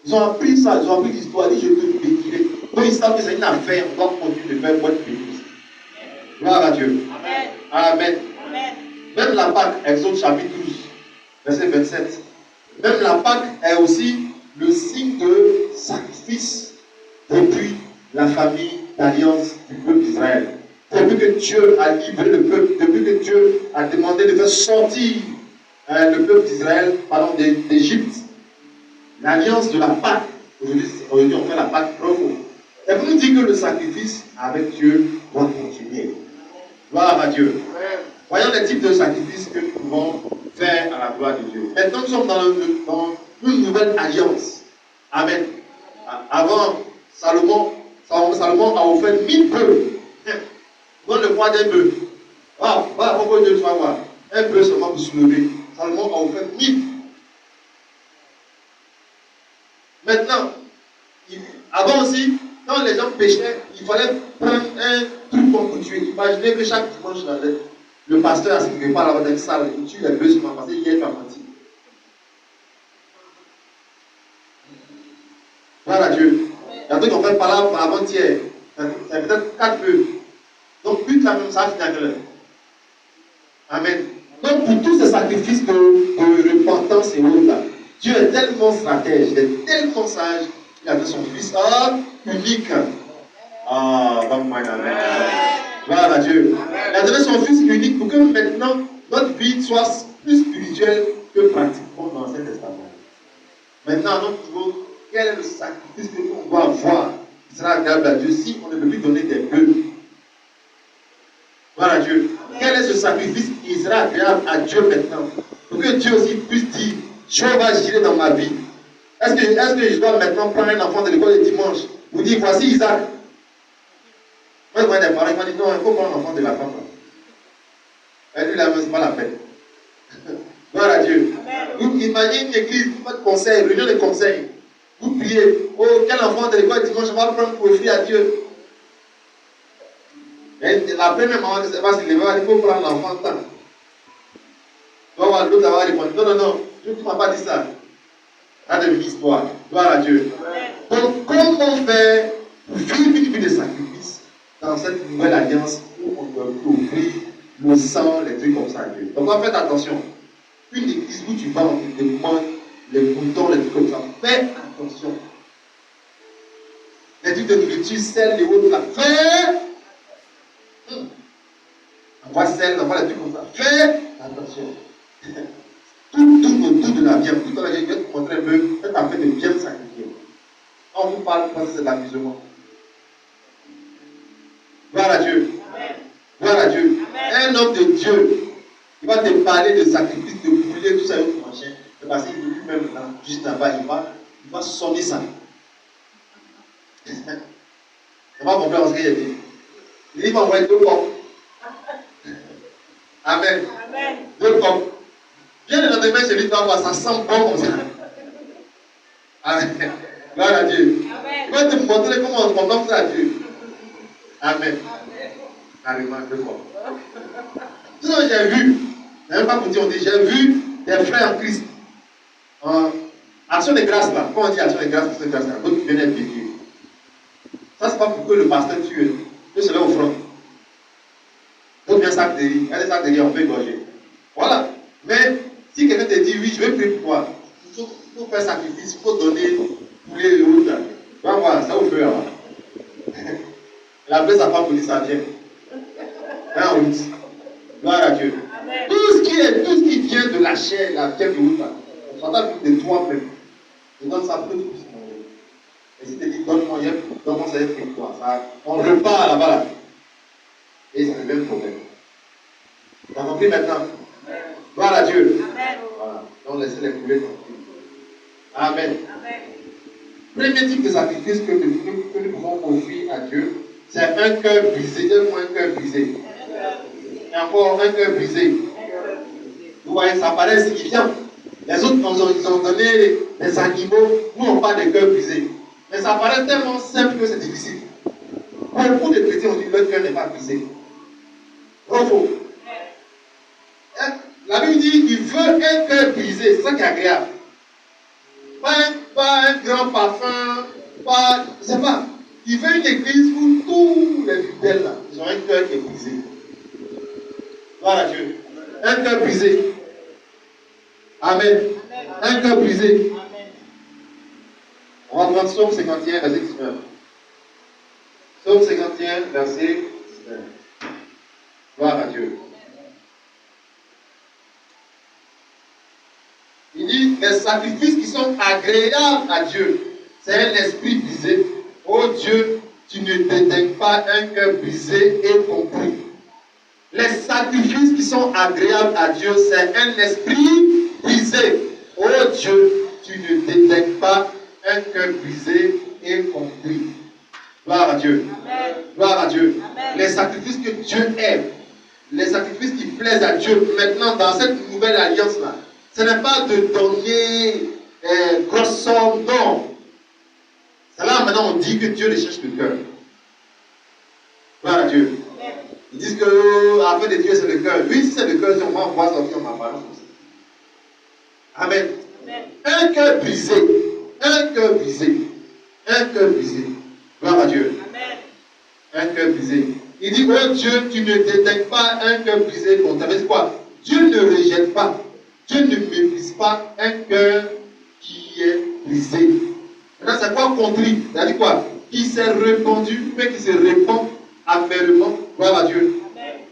Ils ont appris ça, ils ont appris l'histoire, ils disent je te bénirai. Donc ils savent que c'est une affaire, on doit continuer de faire bonne bénédiction. Gloire à Dieu. Amen. Amen. Amen. Même la Pâque, Exode chapitre 12, verset 27. Même la Pâque est aussi le signe de sacrifice depuis la famille d'alliance du peuple d'Israël. Depuis que Dieu a livré le peuple, depuis que Dieu a demandé de faire sortir le peuple d'Israël d'Égypte, l'alliance de la Pâque, aujourd'hui on fait la Pâque bravo. Et pour nous dire que le sacrifice avec Dieu doit continuer. Gloire à Dieu. Voyons les types de sacrifices que nous pouvons faire à la gloire de Dieu. Maintenant nous sommes dans une nouvelle alliance. Amen. Avant, Salomon a offert 1000 bœufs. Donne le poids d'un bœuf. Voilà pourquoi Dieu va voir. Un bœuf seulement pour soulever. Salomon a offert 1000. Maintenant, avant aussi, quand les gens péchaient, il fallait prendre un truc pour tuer. Imaginez que chaque dimanche, le pasteur a quelque part là-bas dans une salle, il tue les bœufs seulement parce qu'il y a un menti. Voilà Dieu. Il y a d'autres qui ont fait par là avant-hier. C'est peut-être 4 bœufs. Donc, plus la même ça, c'est à l'heure. Amen. Donc, pour tous ces sacrifices de repentance et autres là, Dieu est tellement stratège, il est tellement sage, il a fait son fils unique. Amen. Gloire à Dieu. Il a donné son fils unique pour que maintenant notre vie soit plus spirituelle que pratiquement dans l'Ancien Testament. Maintenant, à notre niveau, quel est le sacrifice que nous doit avoir qui sera agréable à Dieu si on ne peut plus donner des bœufs? Gloire à Dieu. Quel est ce sacrifice qui sera agréable à Dieu maintenant? Pour que Dieu aussi puisse dire, Dieu va agir dans ma vie. Est-ce que je dois maintenant prendre un enfant de l'école le dimanche? Vous dire, voici Isaac. Moi, je vois des parents, ils m'ont dit, non, il faut prendre l'enfant de la femme. Et lui, là, c'est pas la peine. Gloire à Dieu. Vous imaginez une église, votre conseil, réunion de conseil. Vous priez, oh, quel enfant de l'école dimanche, je vais le prendre pour offrir à Dieu. Et la première maman qui va se lever, il faut prendre l'enfant temps. Donc, l'autre va répondre, non, Dieu ne m'a pas dit ça. Ça devient une histoire. Gloire à Dieu. Donc, comment faire pour vivre une vie de sacrifice dans cette nouvelle alliance où on doit offrir le sang, les trucs comme ça à Dieu? Donc, faites attention. Une église où tu vas, on te demande les boutons, les trucs comme ça. Fais attention. Les trucs de nourriture, sel, les autres là. Fais. On voit sel, on voit les trucs comme ça. Fais attention. Tout autour de la viande, tout dans la vie, je vais te montrer un peu, faites en fait de bien sacrifier. On vous parle parce que c'est de l'amusement. Gloire à Dieu. Amen. Gloire à Dieu. Amen. Un homme de Dieu, il va te parler de sacrifice, de poulet, tout ça, autre machin. C'est parce qu'il est lui-même juste là-bas, il va sonner ça. On va comprendre ce qu'il a dit. Il va envoyer 2 pommes. Amen. Amen. 2 pommes. Viens le lendemain chez lui, tu vas voir, ça sent bon comme ça. Amen. Gloire à Dieu. Amen. Il va te montrer comment on comprend ça à Dieu. Amen. Carrément, 2 pommes. Tout ce que j'ai vu, même pas pour dire, on dit, j'ai vu des frères en Christ. Action de grâce là. Quand on dit action de grâce, là, d'autres qui viennent être bénis. Ça, c'est pas pour que le pasteur tue. Que cela offrande. D'autres viennent sac de riz. Il y a des sacs de riz, on peut égorger. Voilà. Mais si quelqu'un te dit oui, je vais prier pour toi, il faut faire sacrifice, il faut donner poulet et autres. Tu vas voir, ça vous fait avant. La paix, ça pas pour dire ça vient. En route. Gloire à Dieu. Amen. Tout ce qui vient de la chair, la pierre de route, on s'entend plus de toi-même. Je donne ça plus. Et si tu te dis, donne-moi, ça va être pour toi. Ça, on repart là-bas. Là. Et ça devient un problème. Tu as compris maintenant? Gloire à Dieu. Amen. Voilà. Donc laissez-les couler tranquilles. Amen. Amen. Premier type de sacrifice que nous pouvons offrir à Dieu, c'est un cœur brisé. Donne-moi un cœur brisé. Et encore un cœur brisé. Vous voyez, ça paraît insignifiant. Les autres, ils ont donné des animaux. Nous, on parle des cœurs brisés. Mais ça paraît tellement simple que c'est difficile. Beaucoup de chrétiens ont dit que leur cœur n'est pas brisé. Bravo. La Bible dit qu'il veut un cœur brisé. C'est ça qui est agréable. Pas un grand parfum. Je ne sais pas. Il veut une église où tous les fidèles là, ils ont un cœur qui est brisé. Gloire à Dieu. Un cœur brisé. Amen. Un cœur brisé. On va prendre Psaume 51, verset 19. Psaume 51, verset 19. Gloire à Dieu. Il dit, les sacrifices qui sont agréables à Dieu, c'est un esprit brisé. Oh Dieu, tu ne dédaignes pas un cœur brisé et compris. Les sacrifices qui sont agréables à Dieu, c'est un esprit brisé. Oh Dieu, tu ne dédaignes pas un cœur brisé et compris. Gloire à Dieu. Amen. Gloire à Dieu. Amen. Les sacrifices que Dieu aime, les sacrifices qui plaisent à Dieu, maintenant dans cette nouvelle alliance-là, ce n'est pas de donner grosse somme, non. C'est là maintenant on dit que Dieu recherche le cœur. Gloire à Dieu. Amen. Ils disent que afin de Dieu c'est le cœur. Oui, si c'est le cœur, on va sortir en apparence comme ça. Amen. Amen. Un cœur brisé. Un cœur brisé. Un cœur brisé. Gloire à Dieu. Amen. Un cœur brisé. Il dit, oh Dieu, tu ne dédaignes pas un cœur brisé. Bon, ça veut dire quoi? Dieu ne rejette pas. Dieu ne méprise pas un cœur qui est brisé. Maintenant, c'est quoi contrit? C'est-à-dire quoi? Qui s'est répandu, mais qui se répand amèrement. Gloire à Dieu. Amen.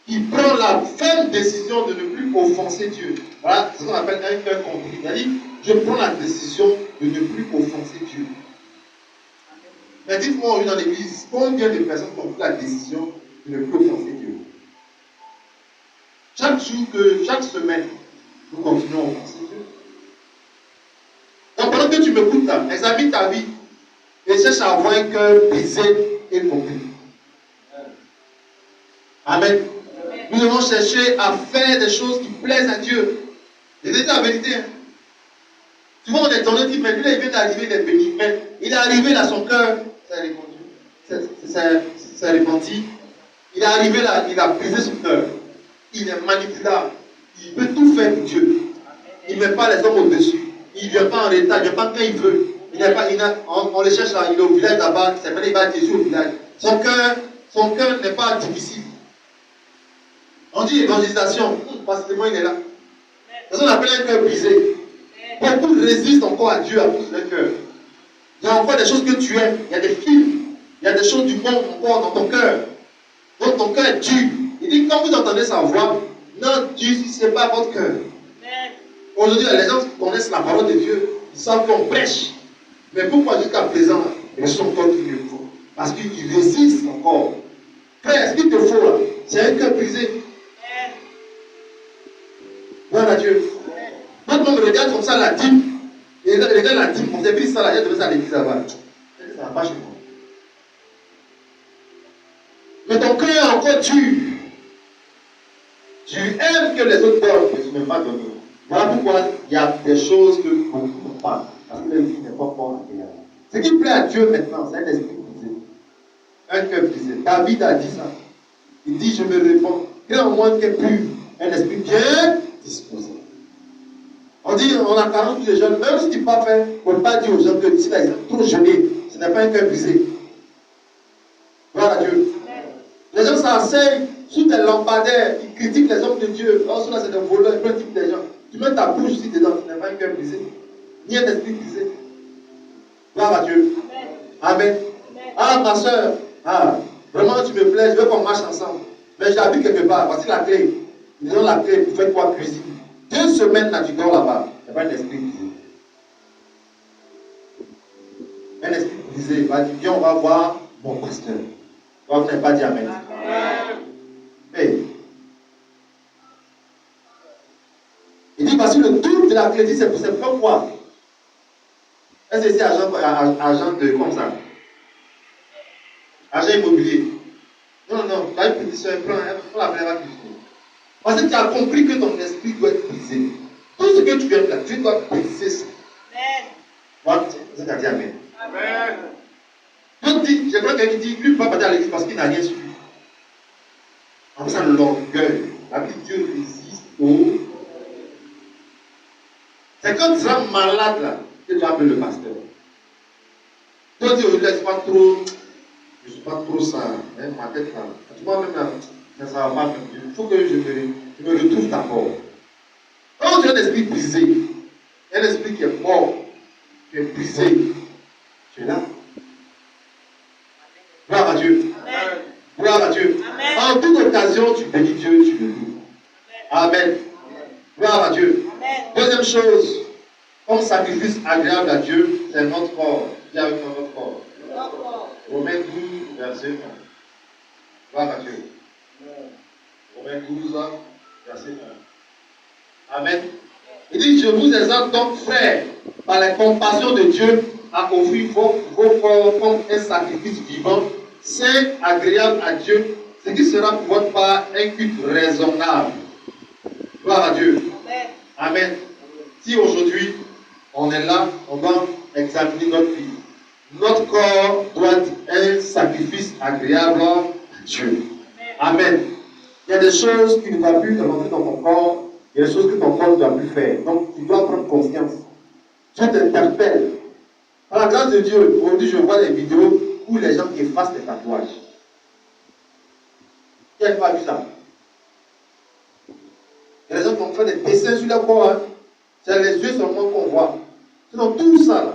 Qui prend la ferme décision de ne plus offenser Dieu. Voilà, c'est ce qu'on appelle un cœur contrit. C'est-à-dire, je prends la décision de ne plus offenser Dieu. Mais dites-moi, dans l'église, combien de personnes ont pris la décision de ne plus offenser Dieu? Chaque semaine, nous continuons à offenser Dieu. Donc pendant que tu m'écoutes là, examine ta vie et cherche à avoir un cœur brisé et compris. Amen. Nous devons chercher à faire des choses qui plaisent à Dieu. Je te dis la vérité. Hein. Souvent on est étonné, on dit, mais lui là, il vient d'arriver, il est béni. Mais il est arrivé là, son cœur s'est répandu. Il est arrivé là, il a brisé son cœur. Il est manipulable. Il peut tout faire pour Dieu. Il ne met pas les hommes au-dessus. Il ne vient pas en retard, il ne vient pas quand il veut. On le cherche là, il est au village là-bas, il va à Jésus au village. Son cœur n'est pas difficile. On dit évangélisation, facilement il est là. C'est ce qu'on appelle un cœur brisé. Beaucoup résistent encore à Dieu à cause de leur cœur. Il y a encore des choses que tu aimes, il y a des films, il y a des choses du monde encore dans ton cœur. Donc ton cœur est dur. Il dit, quand vous entendez sa voix, non, Dieu, si ce n'est pas votre cœur. Aujourd'hui, les gens connaissent la parole de Dieu, ils savent qu'on prêche. Mais pourquoi jusqu'à présent, ils sont encore qu'il le faut? Parce qu'ils résistent encore. Frère, ce qu'il te faut là, c'est un cœur brisé. Gloire à Dieu. Notre le monde me regarde comme ça, la dîme. Et les gars, la dîme, on s'est pris ça là, j'ai donné ça à l'église là-bas. Ça va pas chez moi. Mais ton cœur est encore dur. Tu aimes que les autres donnent, mais tu ne m'aimes pas donner. Voilà pourquoi il y a des choses que beaucoup ne font pas. Parce que la vie n'est pas fort agréable. Ce qui plaît à Dieu maintenant, c'est un esprit brisé. Un cœur brisé. David a dit ça. Il dit, je me réponds, crée en moi un cœur pur, un esprit bien disposé. On dit, on a 40 de jeunes, même si tu n'es pas fait, on ne peut pas dire aux gens que ici, là, ils sont trop jeûnés. Ce n'est pas un cœur brisé. Gloire à Dieu. Les gens s'enseignent sous des lampadaires, ils critiquent les hommes de Dieu. Oh, ceux-là, c'est des voleurs, ils critiquent des gens. Tu mets ta bouche ici dedans, tu n'as pas un cœur brisé, ni un esprit brisé. Gloire à Dieu. Amen. Ah, ma soeur, vraiment, tu me plais, je veux qu'on marche ensemble. Mais j'habite quelque part, voici la clé. Ils ont la clé, vous faites quoi, cuisine. 2 semaines, là, tu dors là-bas. Il n'y a pas un esprit brisé. Un esprit brisé, il va dire, viens, on va voir mon pasteur. Vous n'avez pas dit Amen. Mais, il dit, voici le tour de la clé, c'est pourquoi. Est-ce que c'est agent de, comme ça? Agent immobilier. Non, tu as une petite soeur, prends la plaie, parce que tu as compris que ton esprit doit être brisé. Tout ce que tu viens de faire, tu dois briser ça. Amen. Vous avez dit Amen. Amen. Je crois quelqu'un qui dit, lui ne peut pas partir à l'église parce qu'il n'a rien su. En ça, l'orgueil. La vie de Dieu résiste au. C'est quand tu seras malade là, que tu appelles le pasteur. Tu dis, je ne suis pas trop ça, hein, ma tête là. Tu vois même là, mais ça va pas. Il faut que je me retrouve d'abord. Quand tu as un esprit brisé, un esprit qui est mort, qui est brisé, tu es là. Gloire à Dieu. Amen. Gloire à Dieu. Amen. En toute occasion, tu bénis Dieu, tu le loues. Amen. Gloire à Dieu. Amen. Deuxième chose, comme sacrifice agréable à Dieu, c'est notre corps. Dis avec notre corps. Romains 12, verset 1. Gloire à Dieu. Romains 12, verset 1. Amen. Il dit, je vous exhorte donc, frères, par la compassion de Dieu, à offrir vos corps comme un sacrifice vivant, saint, agréable à Dieu, ce qui sera pour votre part un culte raisonnable. Gloire à Dieu. Amen. Amen. Si aujourd'hui, on est là, on doit examiner notre vie. Notre corps doit être un sacrifice agréable à Dieu. Amen. Amen. Il y a des choses qui ne vont plus rentrer dans ton corps, il y a des choses que ton corps ne doit plus faire. Donc, tu dois prendre conscience. Dieu t'interpelle. Par la grâce de Dieu, aujourd'hui, je vois des vidéos où les gens effacent les tatouages. Qui n'a pas vu ça? Il y a des gens qui ont fait des dessins sur leur corps. Hein. C'est les yeux seulement qu'on voit. Sinon, tout ça, là,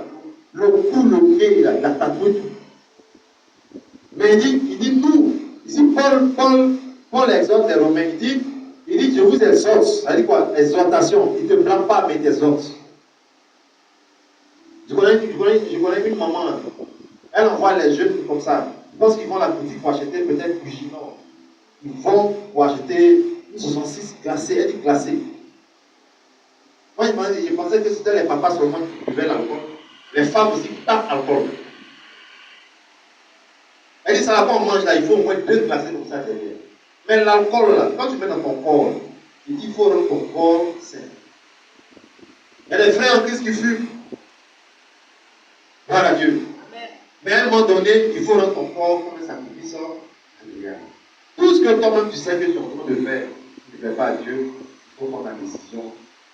le cou, le nez, il a tatoué tout. Mais il dit nous, ici, Paul exhorte les Romains, il dit, je vous exhorte. Ça dit quoi? Exhortation. Il ne te blâme pas, mais il t'exhorte. Je connais une maman, elle envoie les jeunes comme ça. Je pense qu'ils vont à la boutique pour acheter peut-être du ginon. Ils vont pour acheter une 66 glacée. Elle dit glacée. Moi, je pensais que c'était les papas seulement qui buvaient l'alcool. Les femmes aussi tapent l'alcool. Elle dit, ça va pas, on mange là, il faut au moins 2 glacés comme ça derrière. Mais l'alcool là, quand tu mets dans ton corps, il faut rendre ton corps sain. Il y a des frères en Christ qui fument. Gloire à Dieu. Amen. Mais à un moment donné, il faut rendre ton corps comme un sacrifice agréable. Tout ce que toi-même tu sais que tu es en train de faire, tu ne fais pas à Dieu, il faut prendre la décision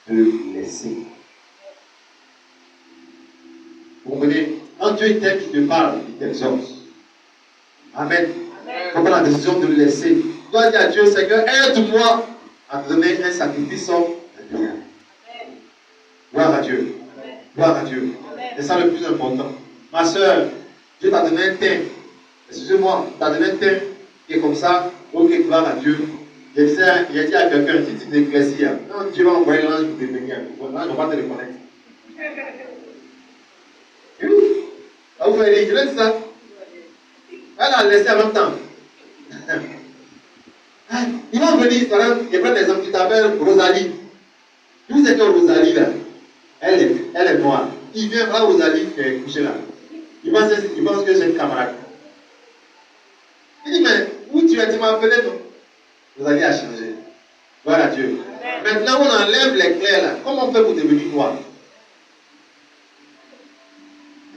de laisser. Vous comprenez? Quand Dieu t'aime, il te parle, il t'exhorte. Amen. Il faut prendre la décision de laisser. Tu dois dire à Dieu, Seigneur, aide-moi à te donner un sacrifice agréable. Gloire à Dieu. Amen. Gloire à Dieu. C'est ça le plus important. Ma soeur, Dieu t'a donné un teint. Excusez-moi, t'a donné un teint qui est comme ça. Ok, gloire à Dieu. J'ai dit à quelqu'un, si tu t'éclaircis, non, Dieu va envoyer l'ange pour te bénir. L'ange ne va pas te reconnaître. Oui. Vous faites les je ça. Elle a laissé en même temps. Ils vont venir, par exemple, je prends l'exemple, tu t'appelles Rosalie. D'où c'est que Rosalie là? Elle est noire. Il vient là où Zali est couché là. Il pense que c'est une camarade. Il dit, mais où tu es? Tu m'as appelé, non? Zali a changé. Voilà à Dieu. Maintenant, on enlève les clairs là. Comment on fait pour devenir noir?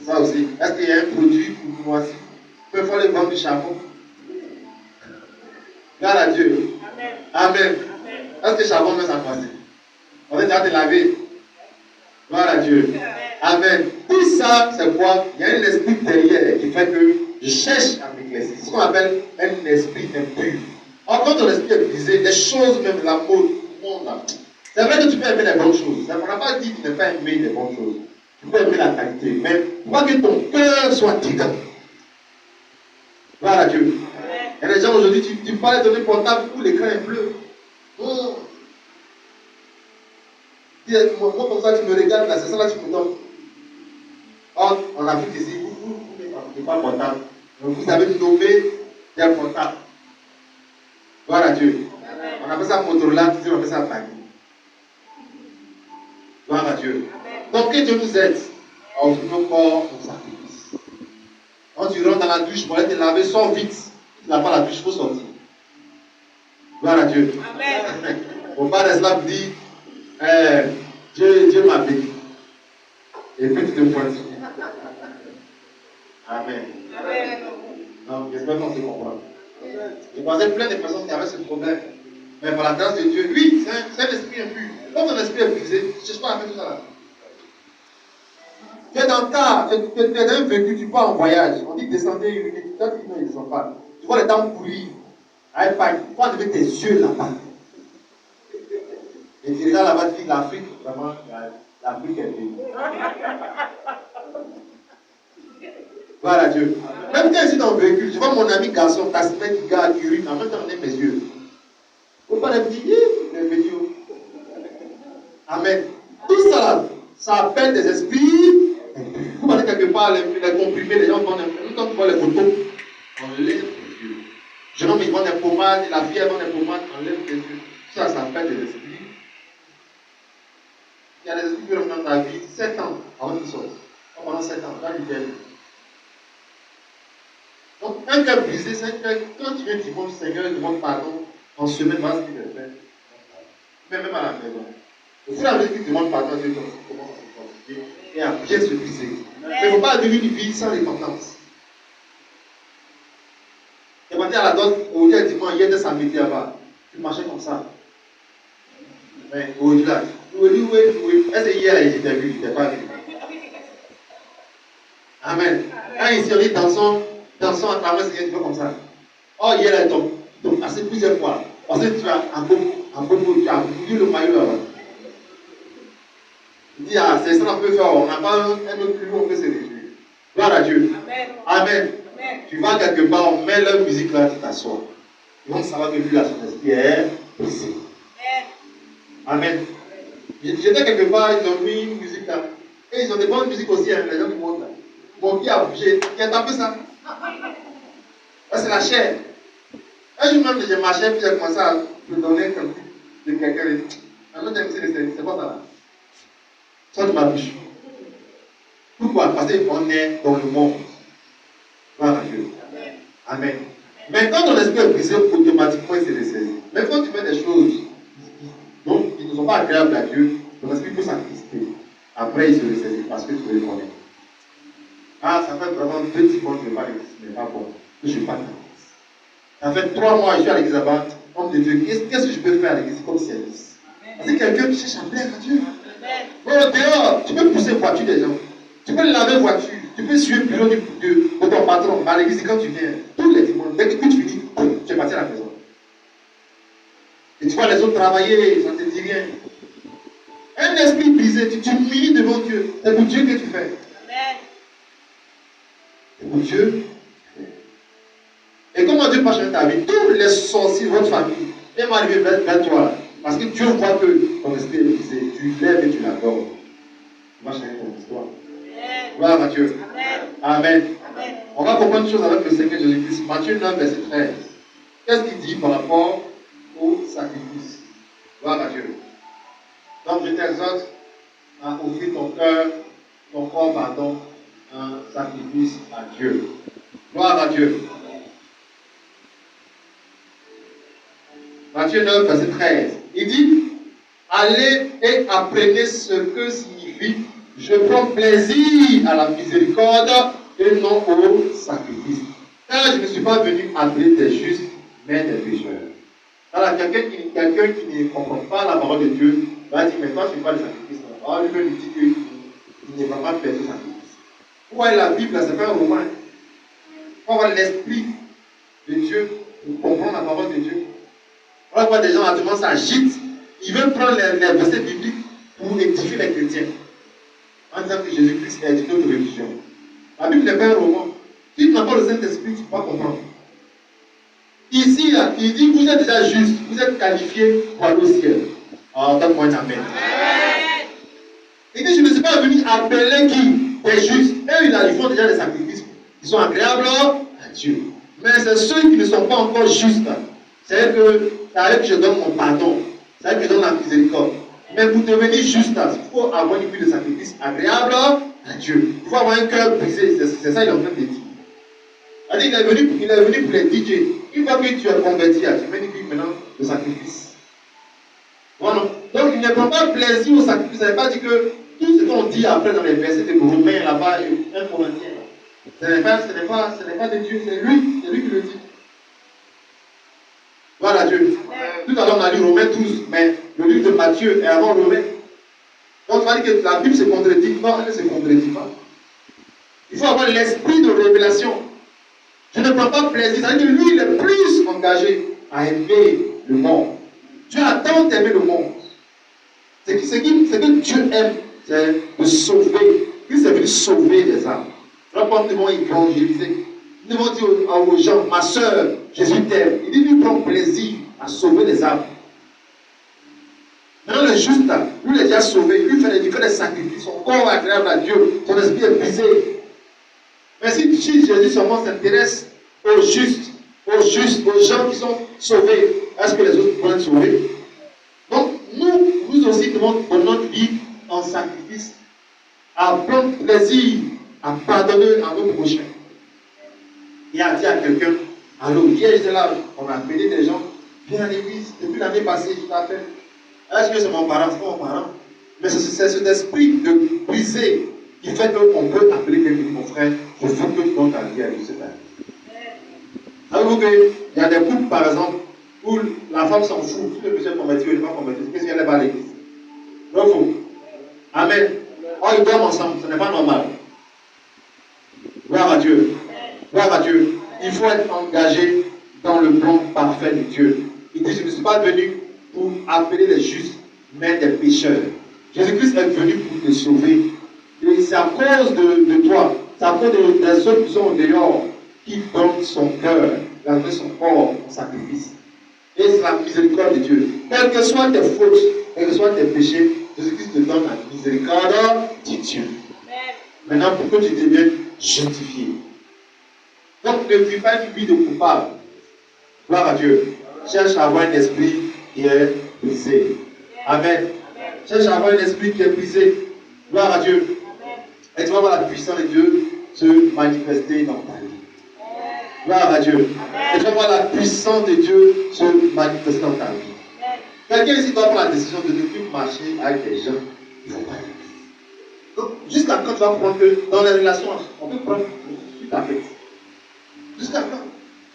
Ça aussi. Est-ce qu'il y a un produit pour moi aussi? Il faut aller vendre du charbon. Gloire à Dieu. Amen. Est-ce que le charbon met sa passer? On est déjà te laver. Gloire à Dieu. Amen. Tout ça, c'est quoi? Il y a un esprit derrière qui fait que je cherche à m'éclaircir. C'est ce qu'on appelle un esprit impur. Or, quand ton esprit est brisé, les choses, même la mode, le monde là, c'est vrai que tu peux aimer les bonnes choses. On n'a pas dit de ne pas aimer les bonnes choses. Tu peux aimer la qualité. Mais il faut que ton cœur soit dedans. Gloire à Dieu. Il y a des gens aujourd'hui, tu parles de ton portable où l'écran est bleu. Oh. Moi, comme ça, tu me regardes là, c'est ça là, tu me donnes. Or, en Afrique ici, vous n'êtes pas portable. Donc, vous avez nommé des portables. Gloire à Dieu. Amen. On appelle ça Motorola, on appelle ça Pagny. Gloire à Dieu. Amen. Donc, que Dieu nous aide à offrir nos corps en sacrifice. Quand tu rentres dans la douche pour aller te laver, sors vite. Tu n'as pas la douche, il faut sortir. Gloire à Dieu. Amen. Mon père là vous dit, Dieu m'a béni. Et puis tu te pointes. Amen. Amen. Donc, j'espère qu'on se comprend. Je pensais plein de personnes qui avaient ce problème. Mais par la grâce de Dieu, oui, c'est un esprit impur. Quand ton esprit est brisé, tu ne cherches pas à faire tout ça là. Tu es dans le tas, tu es dans un véhicule, tu pars en voyage. On dit descendez une toi tu dis non, ils ne descendent pas. Tu vois les dames courir. Avec pas, il faut enlever tes yeux là-bas. Et tu regardes là-bas, tu dis l'Afrique, vraiment, l'Afrique est belle. Voilà Dieu. Même quand je suis dans le véhicule, je vois mon ami garçon, taximètre qui garde, qui urine, en même temps on est mes yeux. Il ne faut pas les dire, les vidéos. Amen. Tout ça là, ça appelle des esprits. Vous voyez quelque part les comprimés, les gens vendent un peu. Quand tu vois les photos, on lève les yeux. Les gens ils vendent des pommades, la fille vend des pommades, on lève les yeux. Ça appelle des esprits. Il y a des esprits qui reviennent dans ta vie 7 ans avant qu'ils sortent. Pendant 7 ans, là, ils viennent. Donc, un cœur brisé, c'est un cœur, quand tu viens dimanche, Seigneur, demande pardon, en semaine, voilà ce qu'il va faire. Mais même à la maison. Au fur et à mesure qu'il demande pardon, Dieu commence à se fortifier et à bien se briser. Mais il ne faut pas vivre une vie sans repentance. Et maintenant, à la dose, aujourd'hui, dimanche, hier, samedi, là-bas, tu marchais comme ça. Mais aujourd'hui, là, est-ce que hier, il était vu, il n'était pas vu? Amen. Quand ici, on dit dansons à travers ce qu'il fait comme ça. Oh, hier, elle tombe assez plusieurs fois. Parce que tu as un peu, tu as bouillé le maillot là-bas. Il dit, ah, c'est ça qu'on peut faire. On n'a pas un autre plus long, on peut se réjouir. Gloire à Dieu. Amen. Amen. Amen. Tu vas quelque part, on met leur musique là, tu t'assois. Ils vont savoir que lui, là, son esprit est brisé. Amen. J'étais quelque part, ils ont mis une musique là. Et ils ont des bonnes musiques aussi, hein, les gens qui montent là. Mon pied a bougé. Qui a tapé ça? C'est la chair. Un jour même, j'ai marché, puis j'ai commencé à me donner un truc de quelqu'un. Un autre c'est quoi ça là? Sors de ma bouche. Pourquoi? Parce qu'on est dans le monde. Gloire à Dieu. Amen. Mais quand ton esprit est brisé, automatiquement il se ressaisit. Mais quand tu fais des choses donc, qui ne sont pas agréables à Dieu, ton esprit peut s'attrister. Après, il se ressaisit parce que tu le connais. Ah, ça fait vraiment 2 dimanches que je ne vais pas à l'église, mais pas bon. Je ne suis pas à l'église. Ça fait 3 mois que je suis à l'église à Bante. Homme de Dieu, qu'est-ce que je peux faire à l'église comme service? C'est quelqu'un qui cherche à plaire à Dieu. Bon, dehors, tu peux pousser voiture des gens. Tu peux laver voiture. Tu peux suivre le bureau de ton patron. À l'église, quand tu viens, tous les dimanches, dès que tu finis, tu es parti à la maison. Et tu vois les autres travailler, ça ne te dit rien. Un esprit brisé, tu t'humilies devant Dieu. C'est pour Dieu que tu fais. C'est pour Dieu. Et comment Dieu peut changer ta vie? Tous les sorciers de votre famille, ils vont arriver vers toi. Parce que Dieu voit que ton esprit est brisé. Tu lèves et tu l'adores. Il va changer ton histoire. Gloire à Dieu. Amen. Amen. On va comprendre une chose avec le Seigneur Jésus-Christ. Matthieu 9, verset 13. Qu'est-ce qu'il dit par rapport au sacrifice? Gloire à Dieu. Donc je t'exhorte à offrir ton cœur, ton corps, pardon, un sacrifice à Dieu. Gloire à Dieu. Matthieu 9, verset 13. Il dit, allez et apprenez ce que signifie je prends plaisir à la miséricorde et non au sacrifice. Car je ne suis pas venu appeler des justes, mais des pécheurs. Alors, quelqu'un qui ne comprend pas la parole de Dieu va dire, mais toi, tu ne fais pas de sacrifice. Alors, lui lui dit qu'il ne va pas faire de sacrifice. Pourquoi la Bible, c'est pas un roman. On voit l'esprit de Dieu pour comprendre la parole de Dieu. On voit des gens actuellement s'agitent. Ils veulent prendre les versets bibliques pour édifier les chrétiens. En disant que Jésus-Christ est une autre religion. La Bible n'est pas un roman. Si tu n'as pas le Saint-Esprit, tu ne peux pas comprendre. Ici, là, il dit vous êtes déjà juste, vous êtes qualifiés pour aller au ciel. Ah, donne-moi un amen. Il dit je ne suis pas venu appeler qui? Des justes. Eux, ils font déjà des sacrifices. Ils sont agréables à Dieu. Mais c'est ceux qui ne sont pas encore justes. C'est à eux que je donne mon pardon. C'est à eux que je donne la miséricorde. Mais pour devenir juste, il faut avoir une vie de sacrifice agréable à Dieu. Il faut avoir un cœur brisé. C'est ça qu'il est en train de dire. Il est venu pour les DJ. Une fois que tu as converti, tu mets une vie maintenant de sacrifice. Voilà. Donc il ne prend pas plaisir au sacrifice. Ça ne veut pas dire que tout ce qu'on dit après dans les versets de Romains là-bas, 1 Corinthiens, ce n'est pas de Dieu, c'est lui qui le dit. Voilà Dieu. Tout à l'heure on a lu Romains 12, mais le livre de Matthieu est avant Romains. Donc ça veut dire que la Bible se contredit. Non, elle ne se contredit pas. Il faut avoir l'esprit de révélation. Je ne prends pas plaisir. Ça veut dire que lui, il est plus engagé à aimer le monde. Dieu a tant aimé le monde. Ce que Dieu aime, c'est de sauver. Christ est venu sauver les âmes. Nous devons évangéliser. Nous devons dire aux gens, ma soeur, Jésus t'aime. Il dit, lui prend plaisir à sauver les âmes. Maintenant, le juste, lui, il est déjà sauvé. Lui, il fait des sacrifices. Son corps est agréable à Dieu. Son esprit est brisé. Mais si Jésus seulement s'intéresse aux justes, aux gens qui sont sauvés, est-ce que les autres pourraient être sauvés? Donc, nous aussi devons donner notre vie en sacrifice, à prendre plaisir, à pardonner à nos prochains. Et à dire à quelqu'un, allô, hier j'étais là, on a appelé des gens, viens à l'église, depuis l'année passée, je t'appelle. Est-ce que c'est mon parent? C'est pas mon parent. Mais c'est cet esprit de briser qui fait qu'on peut appeler quelqu'un, mon frère, je veux que tu donnes ta vie à Dieu. Savez-vous qu'il y a des couples, par exemple, où la femme s'en fout, si le monsieur est converti ou il n'est pas converti, qu'est-ce qu'elle n'est pas à l'église? Non, faux. Amen. Oh, ils dorment ensemble, ce n'est pas normal. Gloire à Dieu. Gloire à Dieu. Il faut être engagé dans le plan parfait de Dieu. Il dit, je ne suis pas venu pour appeler les justes, mais des pécheurs. Jésus-Christ est venu pour te sauver. Et c'est à cause de toi, c'est à cause des autres qui sont au dehors, qui donnent son cœur, son corps en sacrifice. Et c'est la miséricorde de Dieu. Quelles que soient tes fautes, quels que soient tes péchés, Jésus-Christ te donne la miséricorde de Dieu. Maintenant, pour que tu deviennes justifié. Donc, ne vis pas une vie de coupable. Gloire à Dieu. Cherche à avoir un esprit qui est brisé. Amen. Cherche à avoir un esprit qui est brisé. Gloire à Dieu. Et tu vas voir la puissance de Dieu se manifester dans ta vie. Gloire à Dieu. Et tu vas voir la puissance de Dieu se manifester dans ta vie. Quelqu'un ici doit prendre la décision de ne plus marcher avec des gens qui ne font pas l'église. Donc, jusqu'à quand tu vas comprendre que dans les relations, on peut prendre tout à fait. Jusqu'à quand?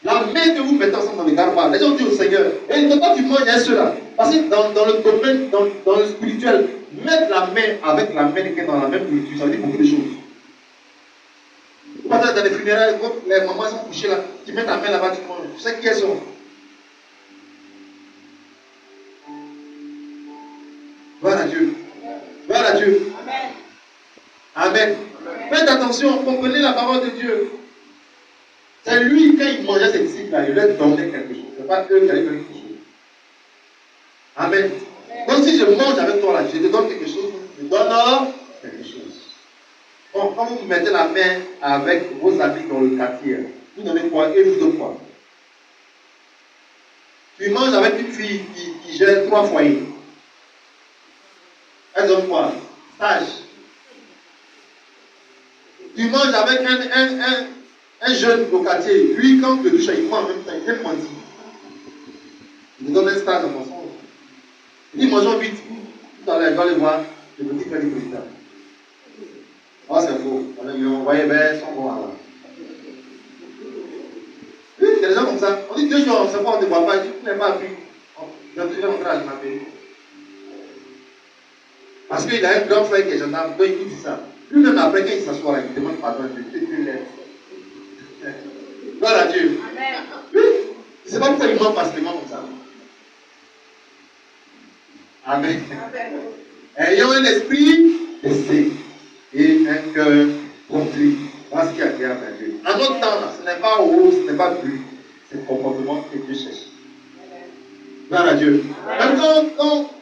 La main que vous mettez ensemble dans les gardes, les gens disent au Seigneur, et quand tu manges, il y a cela. Parce que dans le domaine, dans le spirituel, mettre la main avec la main qui est dans la même nourriture, ça veut dire beaucoup de choses. Vous passez dans les funérailles, quand les mamans sont couchées là, tu mets ta main là-bas, tu manges. Tu sais qui elles sont. Gloire à Dieu. Gloire à Dieu. Amen. Faites attention, comprenez la parole de Dieu. C'est lui, quand il mangeait ses disciples-là, il leur donnait quelque chose. Ce n'est pas eux qui allaient donner quelque chose. Amen. Donc si je mange avec toi là, je te donne quelque chose, je te donne quelque chose. Bon, quand vous mettez la main avec vos amis dans le quartier, vous donnez quoi et vous donnez quoi? Tu manges avec une fille qui gère 3 foyers. Elle donne quoi? stage. Tu manges avec un jeune au quartier. Lui, quand tu le touches, il mange en même temps. Il aime mentir. Il te donne un stage en mensonge. Il dit mangeons vite. Tout à l'heure, je dois aller voir le petit frère du président. Oh, c'est faux. Ils l'ont envoyé vers son bon avant. Oui, il y a des gens comme ça. On dit 2 jours, c'est pas, on ne te voit pas. Tu n'as pas appris. Je vais rentrer à m'appeler. Parce qu'il a un grand frère qui est gendarme, donc il dit ça. Lui-même, après, quand il s'assoit là, il demande pardon à Dieu. Il l'aide. Gloire à Dieu. Oui. Je ne sais pas pourquoi il ment facilement comme ça. Amen. Ayons un esprit baissé et un cœur contrit. Voilà ce qui est agréable à Dieu. En notre temps, ce n'est pas haut, ce n'est pas plus. C'est le comportement que Dieu cherche. Gloire à Dieu. Même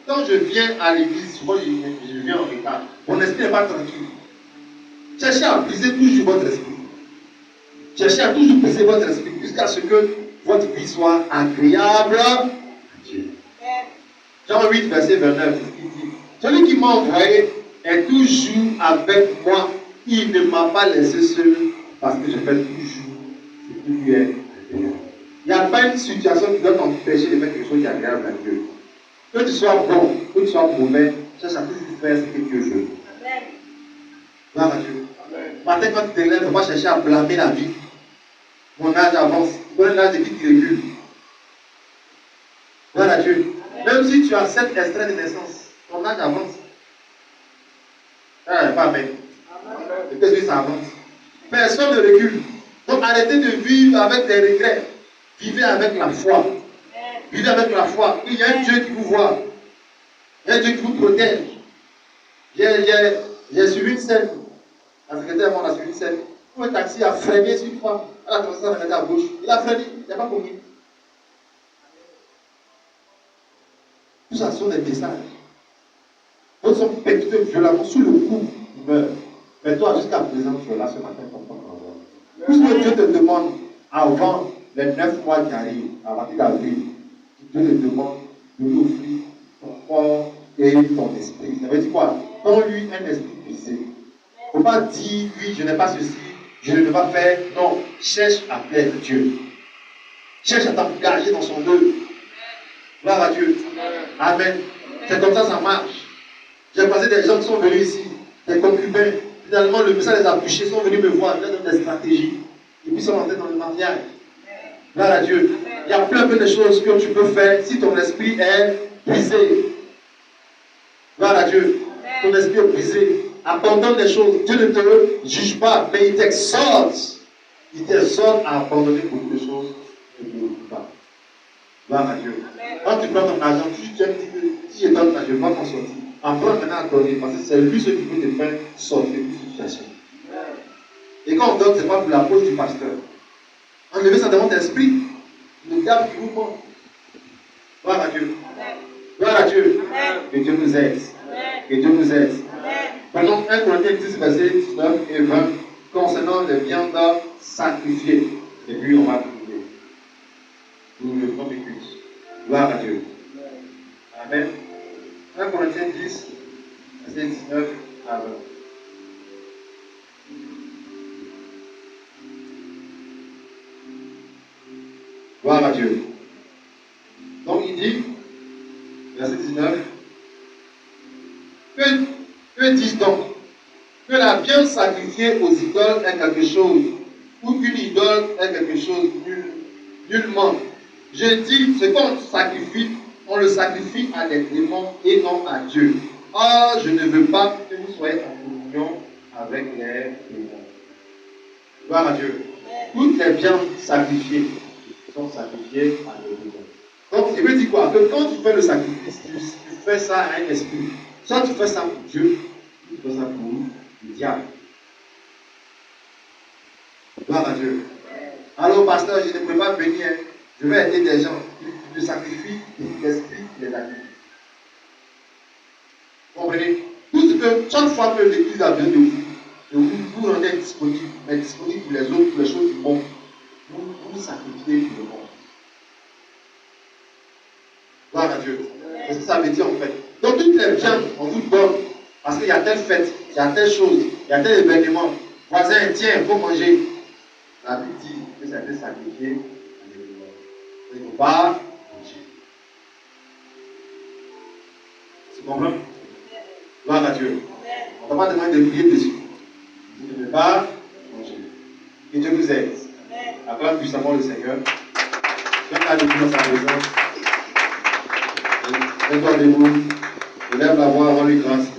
quand je viens à l'église, souvent je viens en retard, mon esprit n'est pas tranquille. Cherchez à briser toujours votre esprit. Cherchez à toujours briser votre esprit jusqu'à ce que votre vie soit agréable à Dieu. Jean 8, verset 29, il dit, celui qui m'a envoyé est toujours avec moi. Il ne m'a pas laissé seul parce que je fais toujours ce qui lui est agréable. Il n'y a pas une situation qui doit t'empêcher de faire quelque chose qui est agréable à Dieu. Que tu sois bon, que tu sois mauvais, cherche à toujours faire ce que Dieu veut. Gloire à Dieu. Matin, quand tu te lèves, il ne faut pas chercher à blâmer la vie. Mon âge avance. Tu connais l'âge de qui qui recule. Gloire à Dieu. Même si tu as 7 extraits de naissance, ton âge avance. Ah, pas amen. Et qu'est-ce que ça avance? Personne ne recule. Donc arrêtez de vivre avec des regrets. Vivez avec la foi. Vivez avec la foi. Il y a un Dieu qui vous voit. Il y a un Dieu qui vous protège. J'ai suivi une scène. La secrétaire m'a suivi une scène. Où un taxi a freiné sur une femme. Elle a traversé à gauche. Il a freiné. Il n'a pas compris. Tout ça sont des messages. D'autres sont percutés violemment sous le coup. Ils meurent. Mais toi, jusqu'à présent, tu es là ce matin comme ton envoi. Puisque Dieu te demande, avant les 9 mois qui arrivent, à partir d'avril, Dieu te demande de lui offrir ton corps et ton esprit. Ça veut dire quoi? Donne-lui un esprit brisé. Il ne faut pas dire, oui, je n'ai pas ceci, je ne peux pas faire. Non, cherche à plaire Dieu. Cherche à t'engager dans son œuvre. Gloire à Dieu. Amen. C'est comme ça marche. J'ai passé des gens qui sont venus ici, des concubins. Finalement, le message les a touchés, sont venus me voir, ils ont des stratégies. Et puis ils sont rentrés dans le mariage. Gloire à Dieu. Il y a plein de choses que tu peux faire si ton esprit est brisé. Gloire à Dieu. Ton esprit est brisé. Abandonne les choses. Dieu ne te juge pas, mais il t'exhorte. Il t'exhorte à abandonner beaucoup de choses et ne le pas. Gloire à Dieu. Quand tu prends ton argent, tu aimes dire que si je donne l'argent, je ne vais pas m'en sortir. Apprends maintenant à donner parce que c'est lui ce qui peut te faire sortir de situation. Et quand on donne, ce n'est pas pour la cause du pasteur. Enlevez ça de votre esprit. Le diable qui vous ment. Gloire à Dieu. Gloire à Dieu. Que Dieu nous aide. Que Dieu nous aide. Prenons 1 Corinthiens 10, verset 19 et 20 concernant les viandes sacrifiées. Et puis on va prier. Nous le prenons de culte. Gloire à Dieu. Amen. 1 Corinthiens 10, verset 19 à 20. Gloire à Dieu. Donc il dit, verset 19, que dis donc? Que la viande sacrifiée aux idoles est quelque chose, ou qu'une idole est quelque chose nullement. Je dis, ce qu'on sacrifie, on le sacrifie à des démons et non à Dieu. Or, je ne veux pas que vous soyez en communion avec les démons. Gloire à Dieu. Toutes les viandes sacrifiées sont sacrifiées à des démons. Donc, il veut dire quoi? Que quand tu fais le sacrifice, tu fais ça à un esprit. Soit tu fais ça pour Dieu, soit tu fais ça pour le diable. Gloire à Dieu. Alors, pasteur, je ne peux pas venir. Je vais aider des gens qui te sacrifient et l'esprit qui les anime. Vous comprenez? Tout ce que chaque fois que l'église a besoin de vous rendez disponible, mais disponible pour les autres, pour les choses du monde. Vous sacrifiez pour le monde. Gloire à Dieu. C'est ce que ça veut dire en fait. Donc toutes les viandes, on vous donne parce Parce qu'il y a telle fête, il y a telle chose, il y a tel événement. Voisin, tiens, il faut manger. La Bible dit que ça a été sacrifié à l'événement. Il ne faut pas manger. Tu comprends? Gloire à Dieu. On ne va pas demander de prier dessus. Tu ne peux pas manger. Que Dieu vous aide. Acclame puissamment le Seigneur. Viens à debout dans sa présence. Mets-toi debout. Lève la voix, rends-lui grâce.